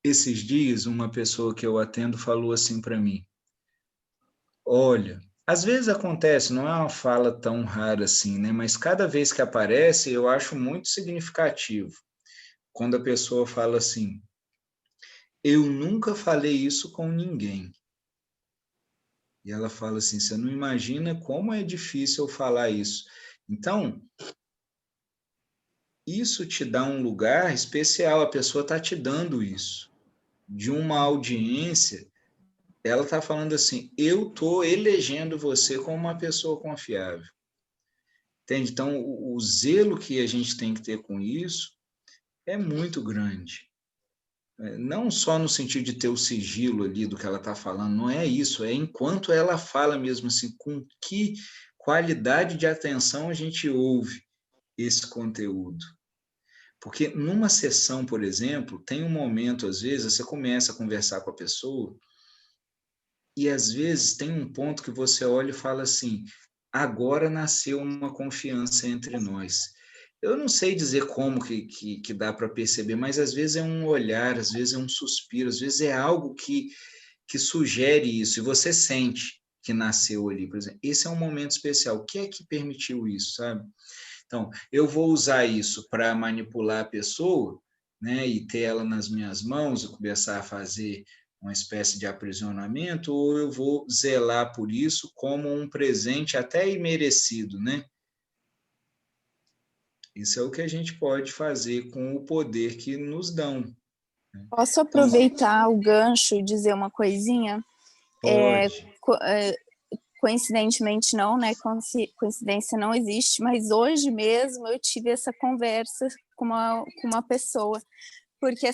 S1: Esses dias, uma pessoa que eu atendo falou assim para mim, olha, às vezes acontece, não é uma fala tão rara assim, né? Mas cada vez que aparece, eu acho muito significativo. Quando a pessoa fala assim, eu nunca falei isso com ninguém. E ela fala assim, você não imagina como é difícil eu falar isso. Então, isso te dá um lugar especial, a pessoa está te dando isso. De uma audiência, ela está falando assim, eu estou elegendo você como uma pessoa confiável. Entende? Então, o zelo que a gente tem que ter com isso é muito grande. Não só no sentido de ter o sigilo ali do que ela está falando, não é isso, é enquanto ela fala mesmo assim, com que qualidade de atenção a gente ouve esse conteúdo. Porque numa sessão, por exemplo, tem um momento, às vezes, você começa a conversar com a pessoa e, às vezes, tem um ponto que você olha e fala assim, agora nasceu uma confiança entre nós. Eu não sei dizer como que dá para perceber, mas às vezes é um olhar, às vezes é um suspiro, às vezes é algo que sugere isso, e você sente que nasceu ali, por exemplo. Esse é um momento especial. O que é que permitiu isso, sabe? Então, eu vou usar isso para manipular a pessoa, né, e ter ela nas minhas mãos e começar a fazer uma espécie de aprisionamento, ou eu vou zelar por isso como um presente até imerecido, né? Isso é o que a gente pode fazer com o poder que nos dão. Né?
S8: Posso aproveitar o gancho e dizer uma coisinha?
S1: Pode.
S8: Coincidentemente não, né? Coincidência não existe, mas hoje mesmo eu tive essa conversa com uma pessoa, porque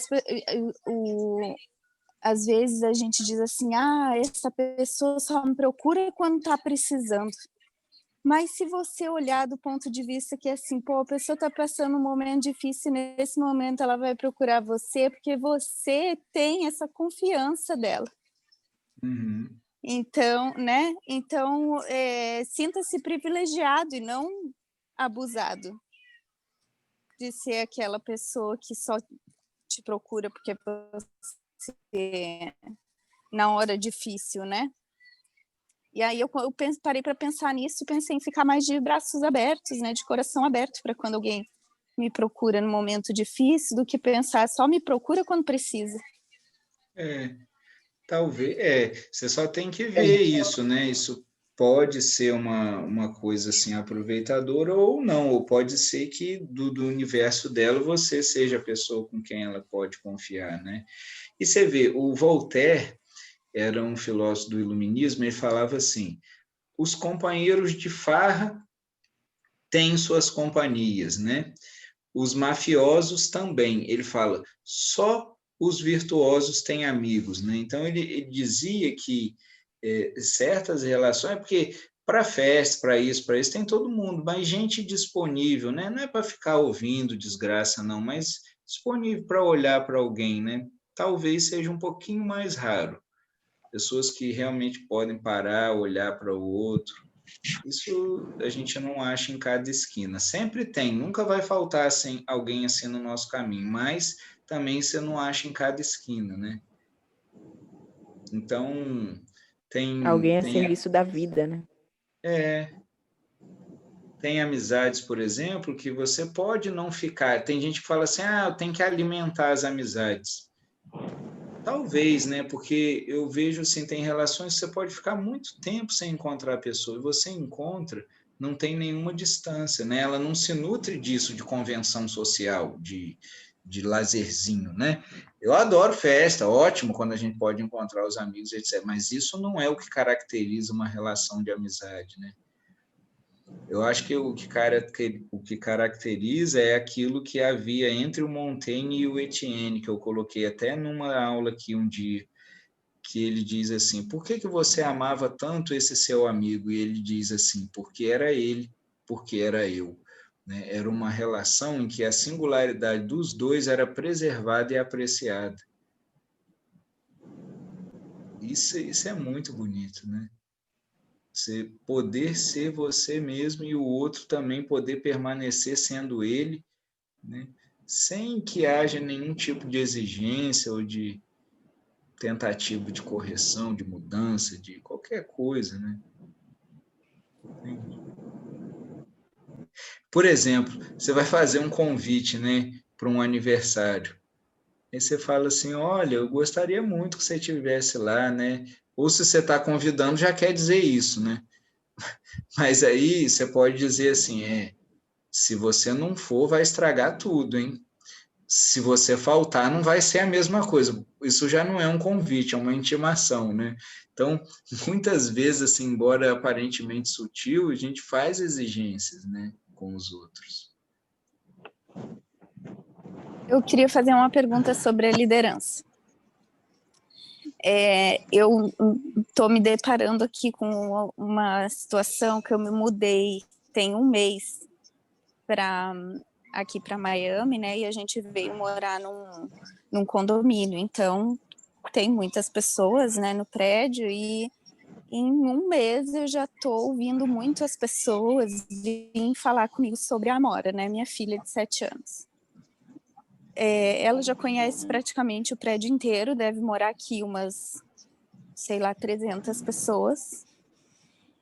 S8: às vezes a gente diz assim, essa pessoa só me procura quando está precisando. Mas se você olhar do ponto de vista que assim, a pessoa está passando um momento difícil, nesse momento ela vai procurar você porque você tem essa confiança dela.
S1: Uhum.
S8: Então, né? Então, sinta-se privilegiado e não abusado de ser aquela pessoa que só te procura porque você na hora difícil, né? E aí eu parei para pensar nisso e pensei em ficar mais de braços abertos, né? De coração aberto para quando alguém me procura no momento difícil, do que pensar só me procura quando precisa.
S1: Talvez, você só tem que ver isso, né? Isso pode ser uma coisa assim aproveitadora ou não, ou pode ser que do universo dela você seja a pessoa com quem ela pode confiar, né? E você vê, o Voltaire era um filósofo do iluminismo, ele falava assim, os companheiros de farra têm suas companhias, né? Os mafiosos também, ele fala, só os virtuosos têm amigos, né? Então ele dizia que certas relações, porque para festa, para isso, tem todo mundo, mas gente disponível, né? Não é para ficar ouvindo desgraça, não, mas disponível para olhar para alguém, né? Talvez seja um pouquinho mais raro. Pessoas que realmente podem parar, olhar para o outro. Isso a gente não acha em cada esquina. Sempre tem, nunca vai faltar assim, alguém assim no nosso caminho, mas também você não acha em cada esquina, né? Então,
S4: Alguém a serviço da vida, né?
S1: Tem amizades, por exemplo, que você pode não ficar. Tem gente que fala assim, eu tenho que alimentar as amizades. Talvez, né? Porque eu vejo assim, tem relações que você pode ficar muito tempo sem encontrar a pessoa, e você encontra, não tem nenhuma distância, né? Ela não se nutre disso de convenção social, de lazerzinho, né? Eu adoro festa, ótimo quando a gente pode encontrar os amigos, etc. Mas isso não é o que caracteriza uma relação de amizade, né? Eu acho que o que caracteriza é aquilo que havia entre o Montaigne e o Etienne, que eu coloquei até numa aula aqui um dia, que ele diz assim, por que você amava tanto esse seu amigo? E ele diz assim, porque era ele, porque era eu. Né? Era uma relação em que a singularidade dos dois era preservada e apreciada. Isso é muito bonito, né? Você poder ser você mesmo e o outro também poder permanecer sendo ele, né? Sem que haja nenhum tipo de exigência ou de tentativa de correção, de mudança, de qualquer coisa, né? Por exemplo, você vai fazer um convite, né, para um aniversário. Aí você fala assim, olha, eu gostaria muito que você estivesse lá, né? Ou se você está convidando, já quer dizer isso, né? Mas aí você pode dizer assim, se você não for, vai estragar tudo, hein? Se você faltar, não vai ser a mesma coisa. Isso já não é um convite, é uma intimação, né? Então, muitas vezes, assim, embora aparentemente sutil, a gente faz exigências, né, com os outros.
S8: Eu queria fazer uma pergunta sobre a liderança. Eu estou me deparando aqui com uma situação que eu me mudei tem um mês para aqui para Miami, né? E a gente veio morar num condomínio. Então, tem muitas pessoas, né, no prédio, e em um mês eu já estou ouvindo muito as pessoas virem falar comigo sobre a Amora, né? Minha filha de 7 anos. Ela já conhece praticamente o prédio inteiro, deve morar aqui umas, sei lá, 300 pessoas.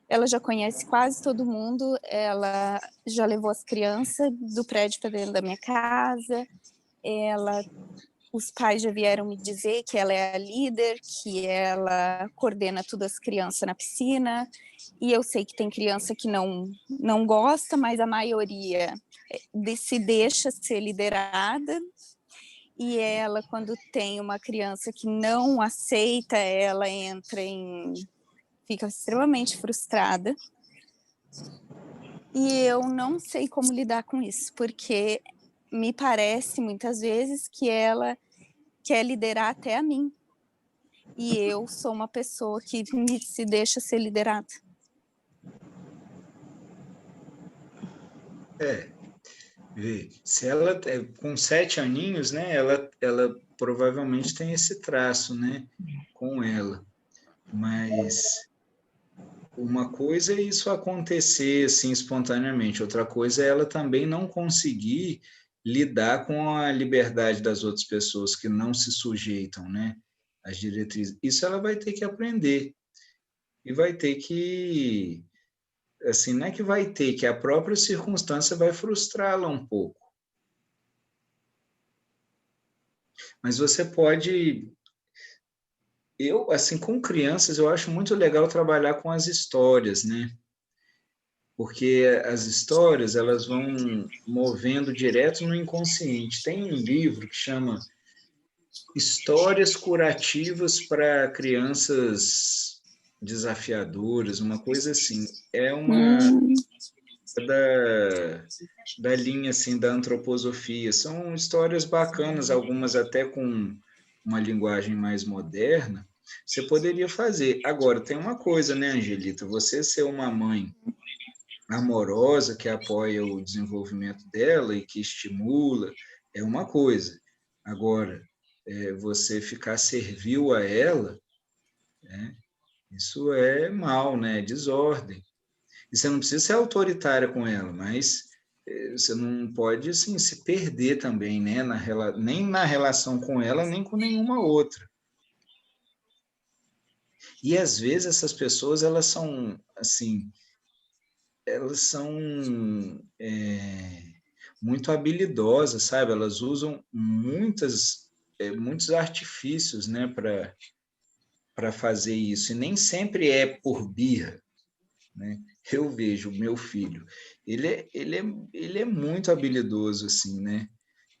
S8: Ela já conhece quase todo mundo, ela já levou as crianças do prédio para dentro da minha casa, os pais já vieram me dizer que ela é a líder, que ela coordena todas as crianças na piscina, e eu sei que tem criança que não gosta, mas a maioria se deixa ser liderada, e ela, quando tem uma criança que não aceita, ela fica extremamente frustrada. E eu não sei como lidar com isso, porque me parece muitas vezes que ela quer liderar até a mim. E eu sou uma pessoa que se deixa ser liderada.
S1: Se ela, com 7 aninhos, né, ela provavelmente tem esse traço, né, com ela. Mas uma coisa é isso acontecer assim espontaneamente, outra coisa é ela também não conseguir lidar com a liberdade das outras pessoas que não se sujeitam, né, às diretrizes. Isso ela vai ter que aprender e vai ter que, assim, não é que vai ter, que a própria circunstância vai frustrá-la um pouco. Mas você pode... Eu, assim, com crianças, eu acho muito legal trabalhar com as histórias, né? Porque as histórias, elas vão movendo direto no inconsciente. Tem um livro que chama Histórias Curativas para Crianças Desafiadoras, uma coisa assim. É uma da linha, assim, da antroposofia. São histórias bacanas, algumas até com uma linguagem mais moderna. Você poderia fazer. Agora, tem uma coisa, né, Angelita? Você ser uma mãe amorosa, que apoia o desenvolvimento dela e que estimula, é uma coisa. Agora, você ficar servil a ela, né, isso é mal, né? É desordem. E você não precisa ser autoritária com ela, mas você não pode, assim, se perder também, né? Nem na relação com ela, nem com nenhuma outra. E, às vezes, essas pessoas, elas são, assim, muito habilidosas, sabe? Elas usam muitos artifícios, né, para fazer isso. E nem sempre é por birra, né? Eu vejo o meu filho, ele é muito habilidoso, assim, né?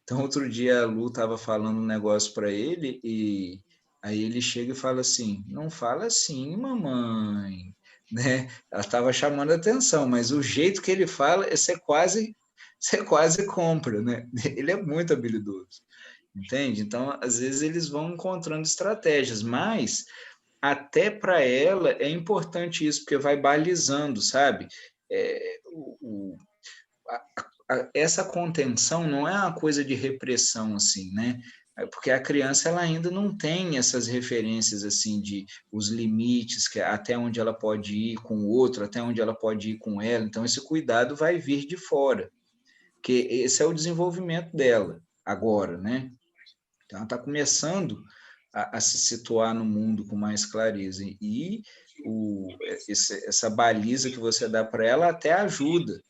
S1: Então, outro dia a Lu estava falando um negócio para ele e aí ele chega e fala assim, não fala assim, mamãe, né? Ela estava chamando a atenção, mas o jeito que ele fala, você quase compra, né? Ele é muito habilidoso, entende? Então, às vezes eles vão encontrando estratégias, mas até para ela é importante isso, porque vai balizando, sabe? Essa contenção não é uma coisa de repressão, assim, né? Porque a criança ela ainda não tem essas referências assim de os limites, que até onde ela pode ir com o outro, até onde ela pode ir com ela. Então esse cuidado vai vir de fora, que esse é o desenvolvimento dela agora, né? Então ela está começando a se situar no mundo com mais clareza e essa baliza que você dá para ela até ajuda.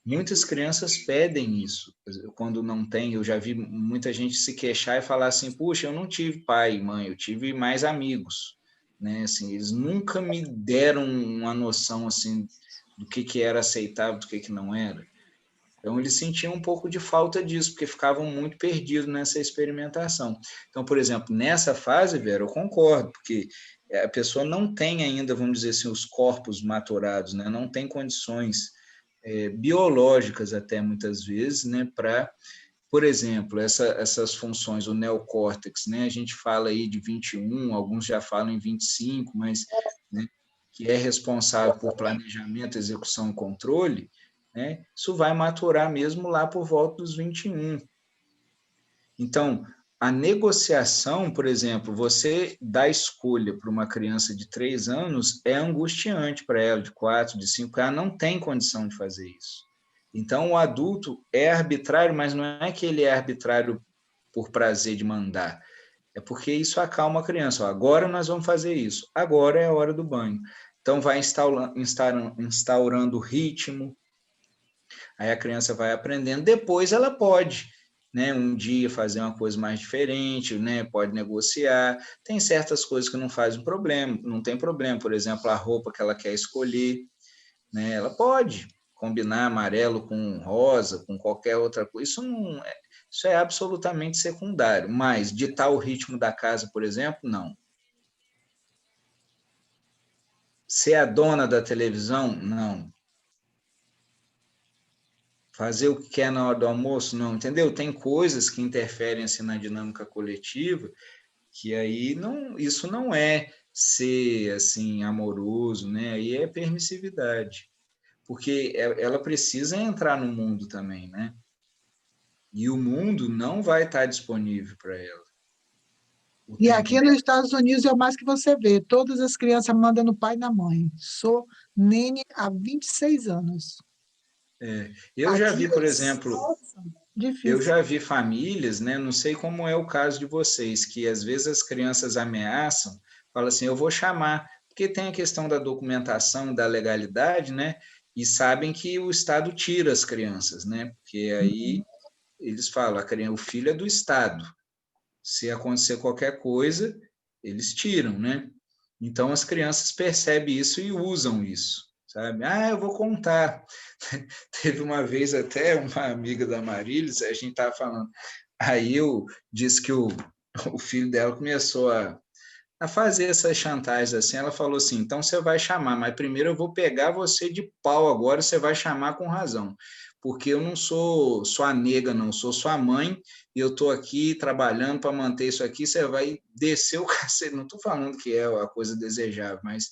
S1: Muitas crianças pedem isso, quando não tem. Eu já vi muita gente se queixar e falar assim, puxa, eu não tive pai e mãe, eu tive mais amigos, né? Assim, eles nunca me deram uma noção assim do que era aceitável, do que não era. Então, eles sentiam um pouco de falta disso, porque ficavam muito perdidos nessa experimentação. Então, por exemplo, nessa fase, Vera, eu concordo, porque a pessoa não tem ainda, vamos dizer assim, os corpos maturados, né? Não tem condições biológicas até muitas vezes, né, para, por exemplo, essas funções, o neocórtex, né, a gente fala aí de 21, alguns já falam em 25, mas, né, que é responsável por planejamento, execução e controle, né? Isso vai maturar mesmo lá por volta dos 21. Então, a negociação, por exemplo, você dá escolha para uma criança de 3 anos, é angustiante para ela, de 4, de 5, ela não tem condição de fazer isso. Então, o adulto é arbitrário, mas não é que ele é arbitrário por prazer de mandar, é porque isso acalma a criança. Ó, agora nós vamos fazer isso, agora é a hora do banho. Então, vai instaurando o ritmo, aí a criança vai aprendendo, depois ela pode, né, um dia fazer uma coisa mais diferente, né, pode negociar, tem certas coisas que não fazem problema, não tem problema, por exemplo, a roupa que ela quer escolher, né, ela pode combinar amarelo com rosa, com qualquer outra coisa, isso é absolutamente secundário, mas ditar o ritmo da casa, por exemplo, não. Ser a dona da televisão, não. Fazer o que quer na hora do almoço, não, entendeu? Tem coisas que interferem assim na dinâmica coletiva que aí não, isso não é ser assim amoroso, né? Aí é permissividade, porque ela precisa entrar no mundo também, né? E o mundo não vai estar disponível para ela.
S6: E aqui nos Estados Unidos é o mais que você vê. Todas as crianças mandam no pai e na mãe. Sou nene há 26 anos.
S1: Eu já vi, por exemplo,
S6: difícil.
S1: Eu já vi famílias, né? Não sei como é o caso de vocês, que às vezes as crianças ameaçam, falam assim, eu vou chamar, porque tem a questão da documentação, da legalidade, né? E sabem que o Estado tira as crianças, né? Porque aí eles falam, o filho é do Estado. Se acontecer qualquer coisa, eles tiram, né? Então as crianças percebem isso e usam isso, sabe? Ah, eu vou contar. Teve uma vez até uma amiga da Marília, a gente estava falando, aí eu disse que o filho dela começou a fazer essas chantagens assim, ela falou assim, então você vai chamar, mas primeiro eu vou pegar você de pau agora, você vai chamar com razão, porque eu não sou sua nega, não, sou sua mãe, e eu estou aqui trabalhando para manter isso aqui, você vai descer o cacete, não estou falando que é a coisa desejável, mas...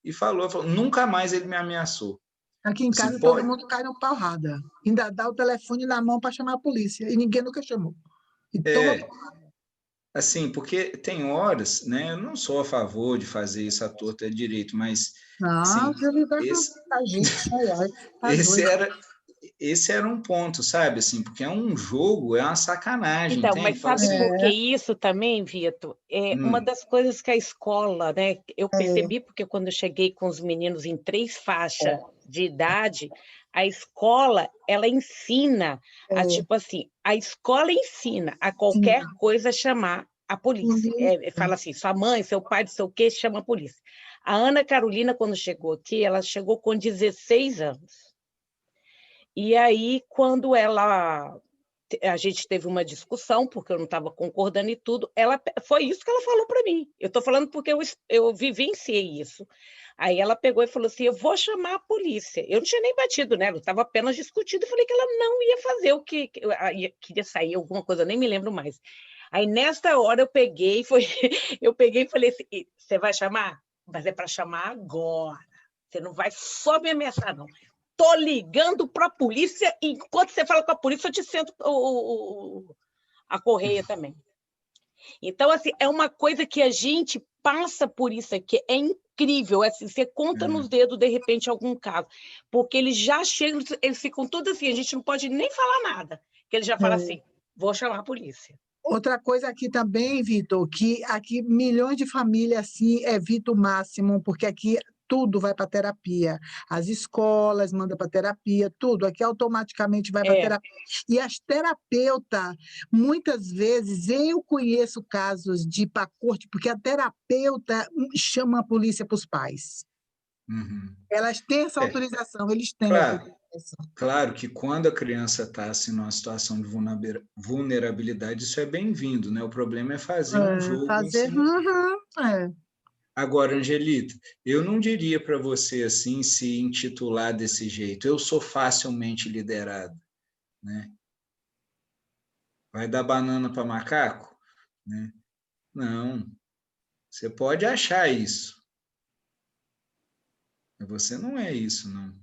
S1: E falou, nunca mais ele me ameaçou.
S6: Aqui em casa todo mundo cai na porrada. Ainda dá o telefone na mão para chamar a polícia, e ninguém nunca chamou. E toma porrada.
S1: Assim, porque tem horas, né? Eu não sou a favor de fazer isso à torta direito, mas
S6: não,
S1: assim, esse era um ponto, sabe? Assim, porque é um jogo, é uma sacanagem.
S9: Então,
S1: entende?
S9: mas sabe por que isso também, Vitor? É uma das coisas que a escola, né? Eu percebi porque quando eu cheguei com os meninos em 3 faixas de idade, a escola, ela ensina a, tipo assim, a escola ensina a qualquer coisa chamar a polícia. Fala assim, sua mãe, seu pai, não sei o quê, chama a polícia. A Ana Carolina, quando chegou aqui, ela chegou com 16 anos. E aí, quando a gente teve uma discussão, porque eu não estava concordando e tudo, foi isso que ela falou para mim. Eu estou falando porque eu vivenciei isso. Aí ela pegou e falou assim, eu vou chamar a polícia. Eu não tinha nem batido nela, eu estava apenas discutindo, e falei que ela não ia fazer o que... queria sair, alguma coisa, eu nem me lembro mais. Aí, nesta hora, eu peguei e falei assim, você vai chamar? Mas é para chamar agora. Você não vai só me ameaçar, não. Estou ligando para a polícia, e enquanto você fala com a polícia, eu te sento a correia também. Então, assim, é uma coisa que a gente passa por isso aqui, é incrível, assim, você conta nos dedos, de repente, algum caso, porque eles já chegam, eles ficam todos assim, a gente não pode nem falar nada, que eles já falam assim, vou chamar a polícia.
S6: Outra coisa aqui também, Vitor, que aqui milhões de famílias assim evita o máximo, porque aqui tudo vai para terapia. As escolas mandam para terapia, tudo. Aqui automaticamente vai para terapia. E as terapeutas, muitas vezes, eu conheço casos de ir para a corte, porque a terapeuta chama a polícia para os pais. Elas têm essa autorização, eles têm essa autorização.
S1: Claro que quando a criança está assim, numa situação de vulnerabilidade, isso é bem-vindo, né? O problema é fazer um jogo em cima. Agora, Angelita, eu não diria para você assim se intitular desse jeito. Eu sou facilmente liderado, né? Vai dar banana para macaco, né? Não. Você pode achar isso. Mas você não é isso, não.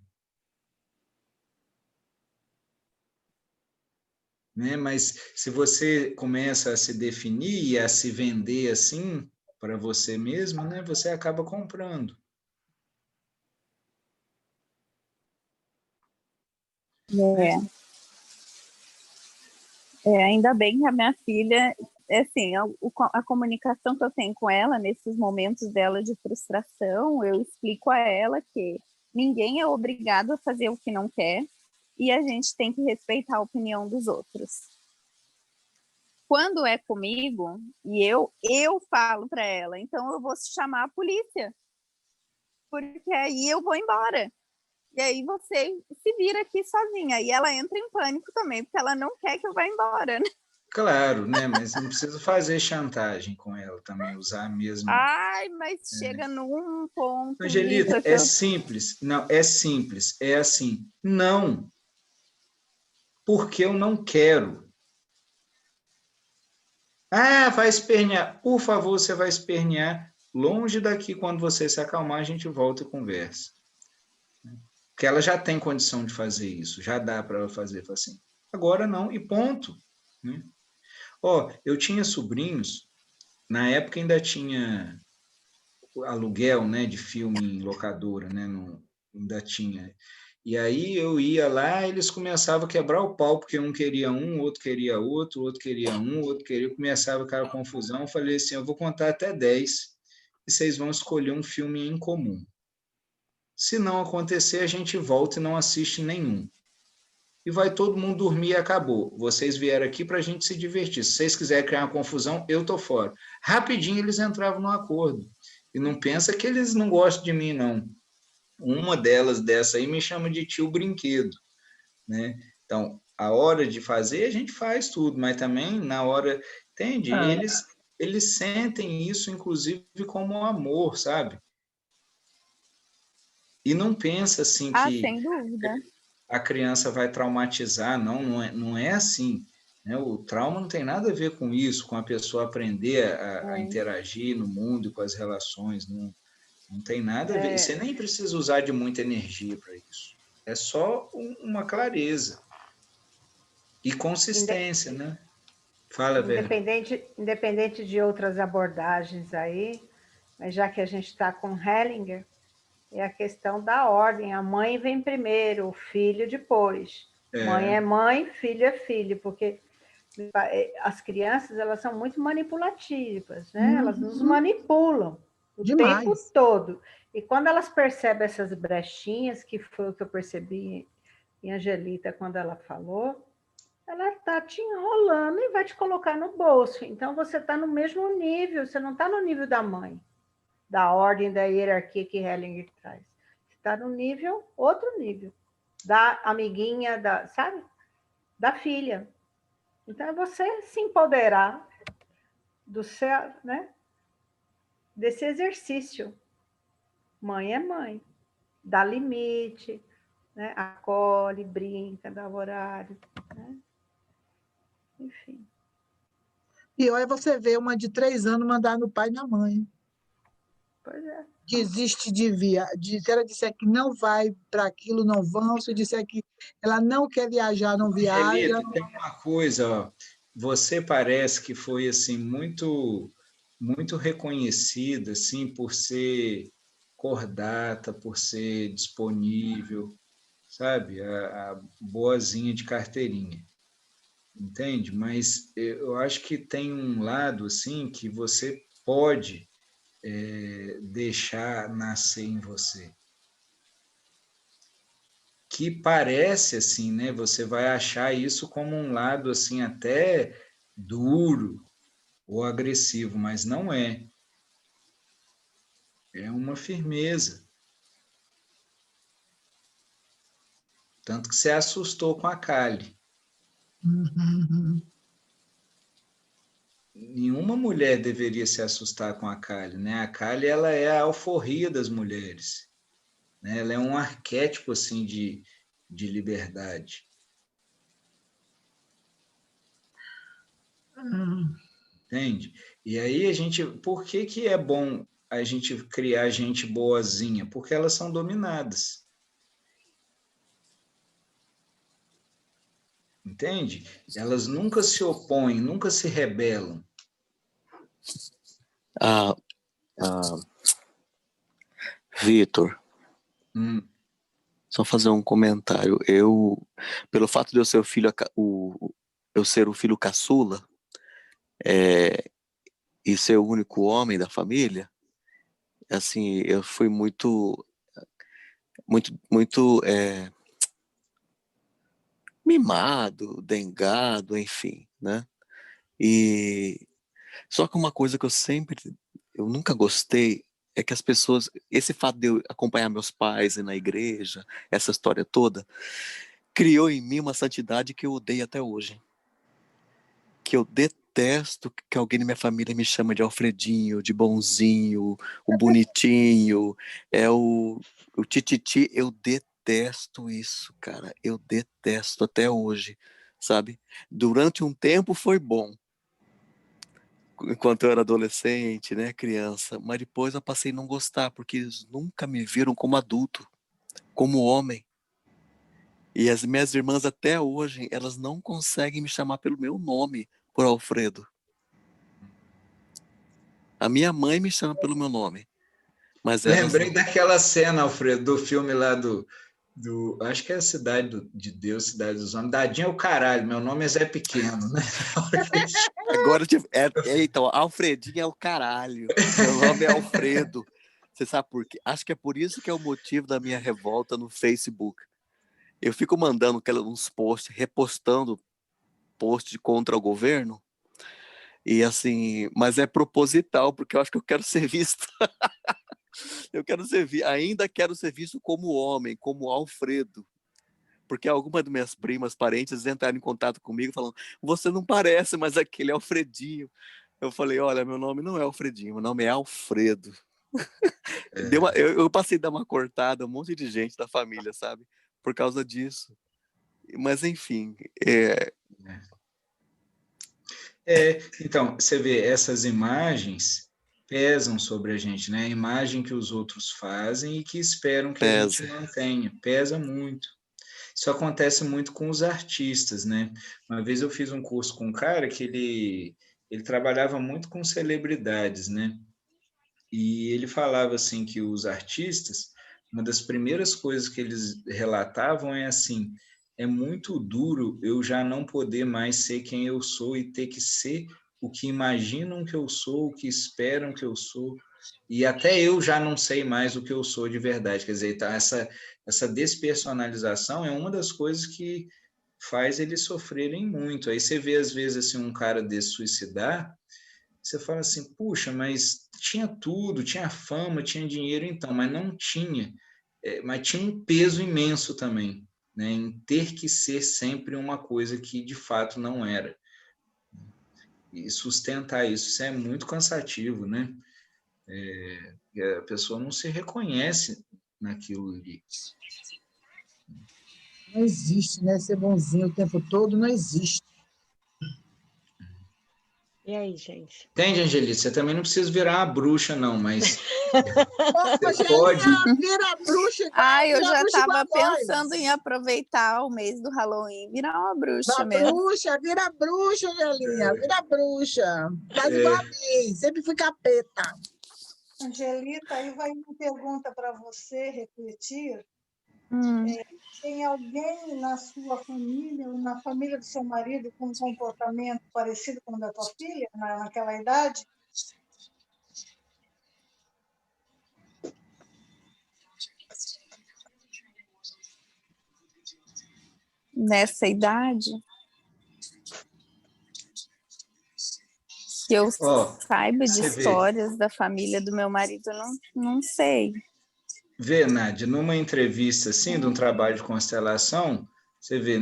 S1: né? Mas se você começa a se definir e a se vender assim para você mesmo, né? Você acaba comprando.
S8: Ainda bem que a minha filha, assim, a comunicação que eu tenho com ela nesses momentos dela de frustração, eu explico a ela que ninguém é obrigado a fazer o que não quer e a gente tem que respeitar a opinião dos outros. Quando é comigo, e eu falo para ela, então eu vou chamar a polícia, porque aí eu vou embora. E aí você se vira aqui sozinha. E ela entra em pânico também, porque ela não quer que eu vá embora, né?
S1: Claro, né? Mas não precisa fazer chantagem com ela também, usar a mesma...
S8: Ai, mas chega num ponto,
S1: Angelita,
S8: Vitor, que
S1: é simples. Não, é simples. É assim, não. Porque eu não quero. Ah, vai espernear. Por favor, você vai espernear longe daqui. Quando você se acalmar, a gente volta e conversa. Porque ela já tem condição de fazer isso. Já dá para ela fazer assim. Agora não, e ponto. Né? Ó, eu tinha sobrinhos, na época ainda tinha aluguel, né, de filme em locadora, né, ainda tinha. E aí eu ia lá, eles começavam a quebrar o pau, porque um queria um, outro queria outro, outro queria um, outro queria... Começava aquela confusão. Eu falei assim, eu vou contar até 10 e vocês vão escolher um filme em comum. Se não acontecer, a gente volta e não assiste nenhum. E vai todo mundo dormir e acabou. Vocês vieram aqui para a gente se divertir. Se vocês quiserem criar uma confusão, eu tô fora. Rapidinho eles entravam no acordo. E não pensa que eles não gostam de mim, não. Uma delas, dessa aí, me chama de tio brinquedo, né? Então, a hora de fazer, a gente faz tudo, mas também na hora, entende? Eles sentem isso, inclusive, como amor, sabe? E não pensa assim que
S8: sem dúvida.
S1: a criança vai traumatizar, não é assim. Né? O trauma não tem nada a ver com isso, com a pessoa aprender a interagir no mundo, com as relações, não tem nada a ver. Você nem precisa usar de muita energia para isso. É só uma clareza e consistência, né? Fala, Vera.
S5: Independente de outras abordagens aí, mas já que a gente está com Hellinger, é a questão da ordem. A mãe vem primeiro, o filho depois. Mãe é mãe, filho é filho, porque as crianças, elas são muito manipulativas, né? Elas nos manipulam o tempo todo. E quando elas percebem essas brechinhas, que foi o que eu percebi em Angelita quando ela falou, ela está te enrolando e vai te colocar no bolso. Então, você está no mesmo nível, você não está no nível da mãe, da ordem, da hierarquia que Hellinger traz. Você está no nível, outro nível, da amiguinha, sabe? Da filha. Então, é você se empoderar do seu, né? Desse exercício. Mãe é mãe. Dá limite, né? Acolhe, brinca, dá horário, né? Enfim.
S6: E olha, você vê uma de 3 anos mandar no pai e na mãe.
S5: Pois é.
S6: Desiste se ela disser que não vai para aquilo, não vão. Se disser que ela não quer viajar, não viaja.
S1: Angelita, tem uma coisa, ó. Você parece que foi assim muito reconhecida assim por ser cordata, por ser disponível, sabe? A boazinha de carteirinha. Entende? Mas eu acho que tem um lado assim que você pode deixar nascer em você, que parece assim, né? Você vai achar isso como um lado assim até duro ou agressivo, mas não é. É uma firmeza. Tanto que você assustou com a Kali. Nenhuma mulher deveria se assustar com a Kali, né? A Kali, ela é a alforria das mulheres, né? Ela é um arquétipo assim de liberdade. Entende? E aí por que é bom a gente criar gente boazinha? Porque elas são dominadas. entende? Elas nunca se opõem, nunca se rebelam.
S10: Vitor, só fazer um comentário. Pelo fato de eu ser o filho caçula, e ser o único homem da família, assim, eu fui muito mimado, dengado, enfim, né? E só que uma coisa que eu nunca gostei é que as pessoas, esse fato de eu acompanhar meus pais na igreja, essa história toda, criou em mim uma santidade que eu odeio até hoje. Que eu detesto que alguém na minha família me chama de Alfredinho, de bonzinho, o bonitinho, o tititi. Eu detesto isso, cara. Eu detesto até hoje, sabe? Durante um tempo foi bom, enquanto eu era adolescente, né, criança. Mas depois eu passei a não gostar, porque eles nunca me viram como adulto, como homem. E as minhas irmãs até hoje, elas não conseguem me chamar pelo meu nome, por Alfredo. A minha mãe me chama pelo meu nome. Mas
S1: Lembrei daquela cena, Alfredo, do filme lá acho que é a Cidade de Deus, Cidade dos Homens. Dadinho é o caralho, meu nome é Zé Pequeno, né?
S10: Agora, então, Alfredinho é o caralho. Meu nome é Alfredo. Você sabe por quê? Acho que é por isso que é o motivo da minha revolta no Facebook. Eu fico mandando uns posts, repostando posts contra o governo. E assim, mas é proposital, porque eu acho que eu quero ser visto. Ainda quero ser visto como homem, como Alfredo. Porque algumas das minhas primas, parentes, entraram em contato comigo falando: você não parece, mas aquele é Alfredinho. Eu falei: olha, meu nome não é Alfredinho, meu nome é Alfredo. Eu passei a dar uma cortada, um monte de gente da família, sabe? Por causa disso. Mas, enfim.
S1: Então, você vê, essas imagens pesam sobre a gente, né? A imagem que os outros fazem e que esperam que a gente mantenha. Pesa muito. Isso acontece muito com os artistas, né? Uma vez eu fiz um curso com um cara que ele trabalhava muito com celebridades, né? E ele falava assim que os artistas, uma das primeiras coisas que eles relatavam é assim: é muito duro eu já não poder mais ser quem eu sou e ter que ser o que imaginam que eu sou, o que esperam que eu sou, e até eu já não sei mais o que eu sou de verdade. Quer dizer, tá, essa despersonalização é uma das coisas que faz eles sofrerem muito. Aí você vê, às vezes, assim, um cara desse suicidar, você fala assim: puxa, mas tinha tudo, tinha fama, tinha dinheiro, então, mas não tinha. Mas tinha um peso imenso também, né, em ter que ser sempre uma coisa que de fato não era. E sustentar isso é muito cansativo, né? A pessoa não se reconhece naquilo ali.
S6: Não existe, né? Ser bonzinho o tempo todo não existe.
S9: E aí, gente?
S1: Entende, Angelice? Você também não precisa virar uma bruxa, não, mas
S6: você pode. Vira bruxa.
S8: Eu já estava pensando em aproveitar o mês do Halloween, virar uma bruxa mesmo.
S6: Vira bruxa, Angelinha, vira bruxa. Faz igual a mim, sempre fui capeta.
S2: Angelita, aí vai uma pergunta para você refletir. Tem alguém na sua família ou na família do seu marido com um comportamento parecido com o da tua filha, naquela idade?
S8: Nessa idade? Que eu saiba de histórias da família do meu marido, não sei.
S1: Vê, Nádia, numa entrevista assim, de um trabalho de constelação, você vê,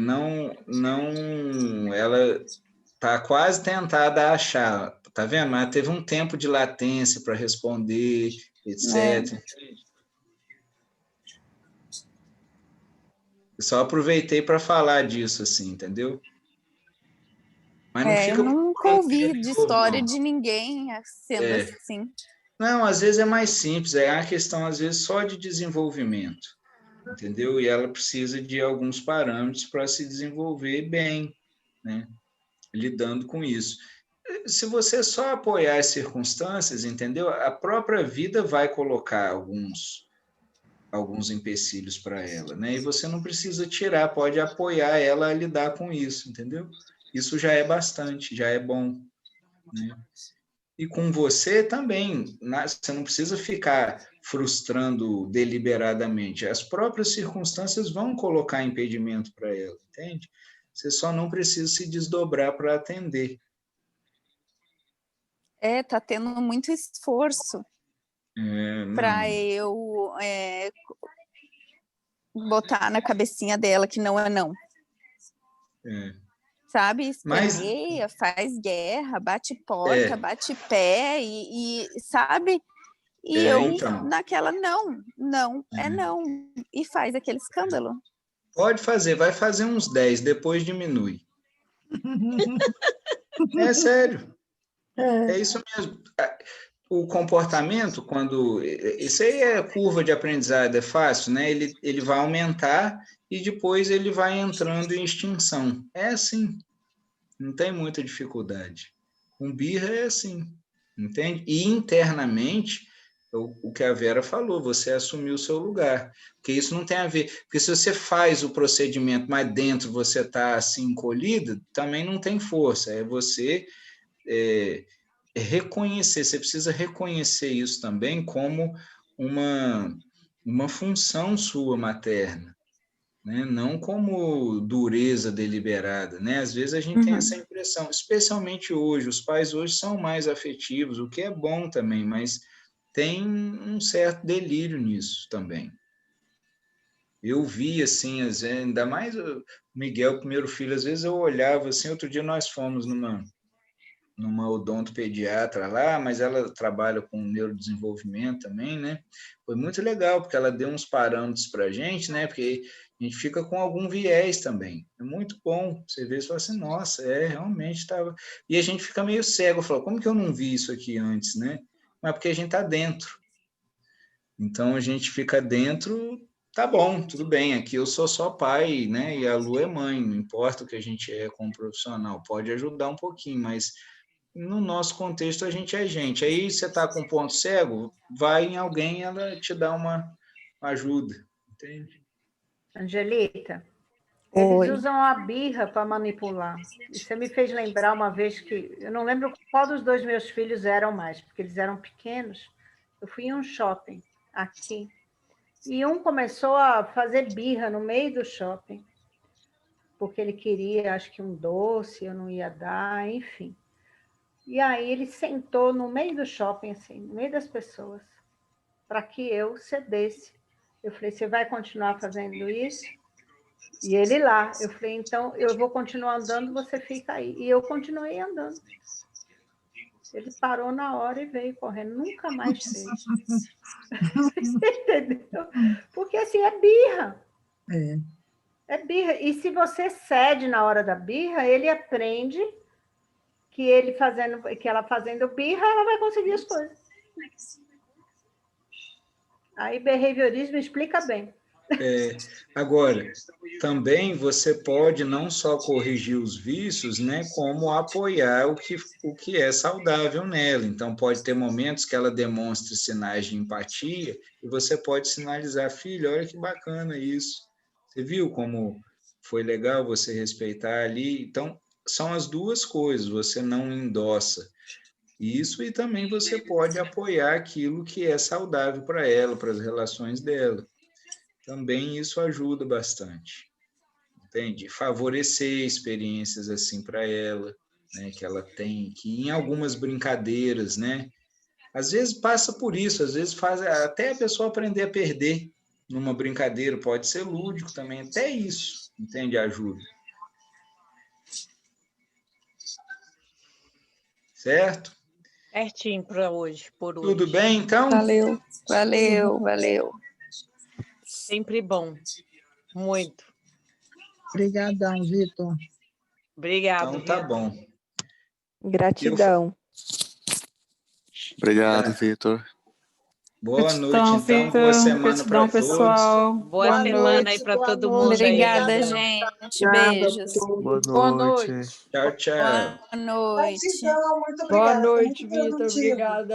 S1: ela tá quase tentada a achar, tá vendo? Mas teve um tempo de latência para responder, etc. Eu só aproveitei para falar disso, assim, entendeu? Mas não fica...
S8: Eu nunca ouvi de história de ninguém sendo assim.
S1: Não, às vezes é mais simples, é a questão, às vezes, só de desenvolvimento, entendeu? E ela precisa de alguns parâmetros para se desenvolver bem, né? Lidando com isso. Se você só apoiar as circunstâncias, entendeu? A própria vida vai colocar alguns empecilhos para ela, né? E você não precisa tirar, pode apoiar ela a lidar com isso, entendeu? Isso já é bastante, já é bom, né? E com você também, você não precisa ficar frustrando deliberadamente. As próprias circunstâncias vão colocar impedimento para ela, entende? Você só não precisa se desdobrar para atender.
S8: Tá tendo muito esforço para eu botar na cabecinha dela que não é não. Sabe? Esperneia, faz guerra, bate porta, bate pé e sabe? E eu
S1: então,
S8: naquela não, é não. E faz aquele escândalo.
S1: Pode fazer, vai fazer uns 10, depois diminui. É sério. É isso mesmo. O comportamento, quando... Isso aí é curva de aprendizado, é fácil, né? Ele vai aumentar e depois ele vai entrando em extinção. É assim. Não tem muita dificuldade. Com birra é assim, entende? E internamente, o que a Vera falou, você assumiu o seu lugar. Porque isso não tem a ver... Porque se você faz o procedimento, mas dentro você está assim, encolhido, também não tem força. É você... reconhecer, você precisa reconhecer isso também como uma função sua materna, né? Não como dureza deliberada, né? Às vezes a gente tem essa impressão, especialmente hoje, os pais hoje são mais afetivos, o que é bom também, mas tem um certo delírio nisso também. Eu vi, assim, ainda mais o Miguel, o primeiro filho, às vezes eu olhava assim, outro dia nós fomos numa odontopediatra lá, mas ela trabalha com neurodesenvolvimento também, né? Foi muito legal, porque ela deu uns parâmetros para a gente, né? Porque a gente fica com algum viés também. É muito bom. Você vê e fala assim, nossa, realmente estava... E a gente fica meio cego, fala, como que eu não vi isso aqui antes, né? Mas porque a gente está dentro. Então, a gente fica dentro, tá bom, tudo bem, aqui eu sou só pai, né? E a Lu é mãe, não importa o que a gente é como profissional, pode ajudar um pouquinho, mas no nosso contexto a gente é gente. Aí você está com ponto cego, vai em alguém, ela te dá uma ajuda, entende?
S5: Angelita, eles usam a birra para manipular. E você me fez lembrar uma vez que... Eu não lembro qual dos dois meus filhos eram mais, porque eles eram pequenos. Eu fui em um shopping aqui, e um começou a fazer birra no meio do shopping, porque ele queria, acho que um doce, eu não ia dar, enfim. E aí ele sentou no meio do shopping, assim, no meio das pessoas, para que eu cedesse. Eu falei, você vai continuar fazendo isso? E ele lá. Eu falei, então eu vou continuar andando, você fica aí. E eu continuei andando. Ele parou na hora e veio correndo, nunca mais fez. Entendeu? Porque assim, é birra. É birra. E se você cede na hora da birra, ele aprende que ela fazendo birra, ela vai conseguir as coisas. Aí behaviorismo explica bem.
S1: Agora, também você pode não só corrigir os vícios, né, como apoiar o que é saudável nela. Então, pode ter momentos que ela demonstre sinais de empatia e você pode sinalizar, filho, olha que bacana isso. Você viu como foi legal você respeitar ali? Então, são as duas coisas, você não endossa isso e também você pode apoiar aquilo que é saudável para ela, para as relações dela. Também isso ajuda bastante, entende? Favorecer experiências assim para ela, né? Que ela tem, que em algumas brincadeiras, né? Às vezes passa por isso, às vezes faz até a pessoa aprender a perder numa brincadeira, pode ser lúdico também, até isso, entende? Ajuda. Certo?
S9: Certinho para hoje, por hoje.
S1: Tudo bem, então?
S8: Valeu.
S9: Sempre bom. Muito.
S6: Obrigadão, Vitor.
S9: Obrigado,
S1: Então tá
S9: Vitor.
S1: bom.
S4: Gratidão.
S10: Obrigado, Vitor.
S1: Boa noite,
S11: Gratidão,
S1: então.
S11: Vitor.
S1: Boa semana
S11: Gratidão,
S1: para todos.
S11: pessoal.
S9: Boa semana aí para todo mundo aí.
S8: Obrigada, gente. Beijos.
S10: Boa noite.
S1: Tchau, tchau.
S8: Boa noite.
S2: Gratidão, muito
S3: Boa
S2: obrigada. Foi
S3: noite,
S2: muito
S3: Vitor.
S2: produtivo.
S3: Obrigada.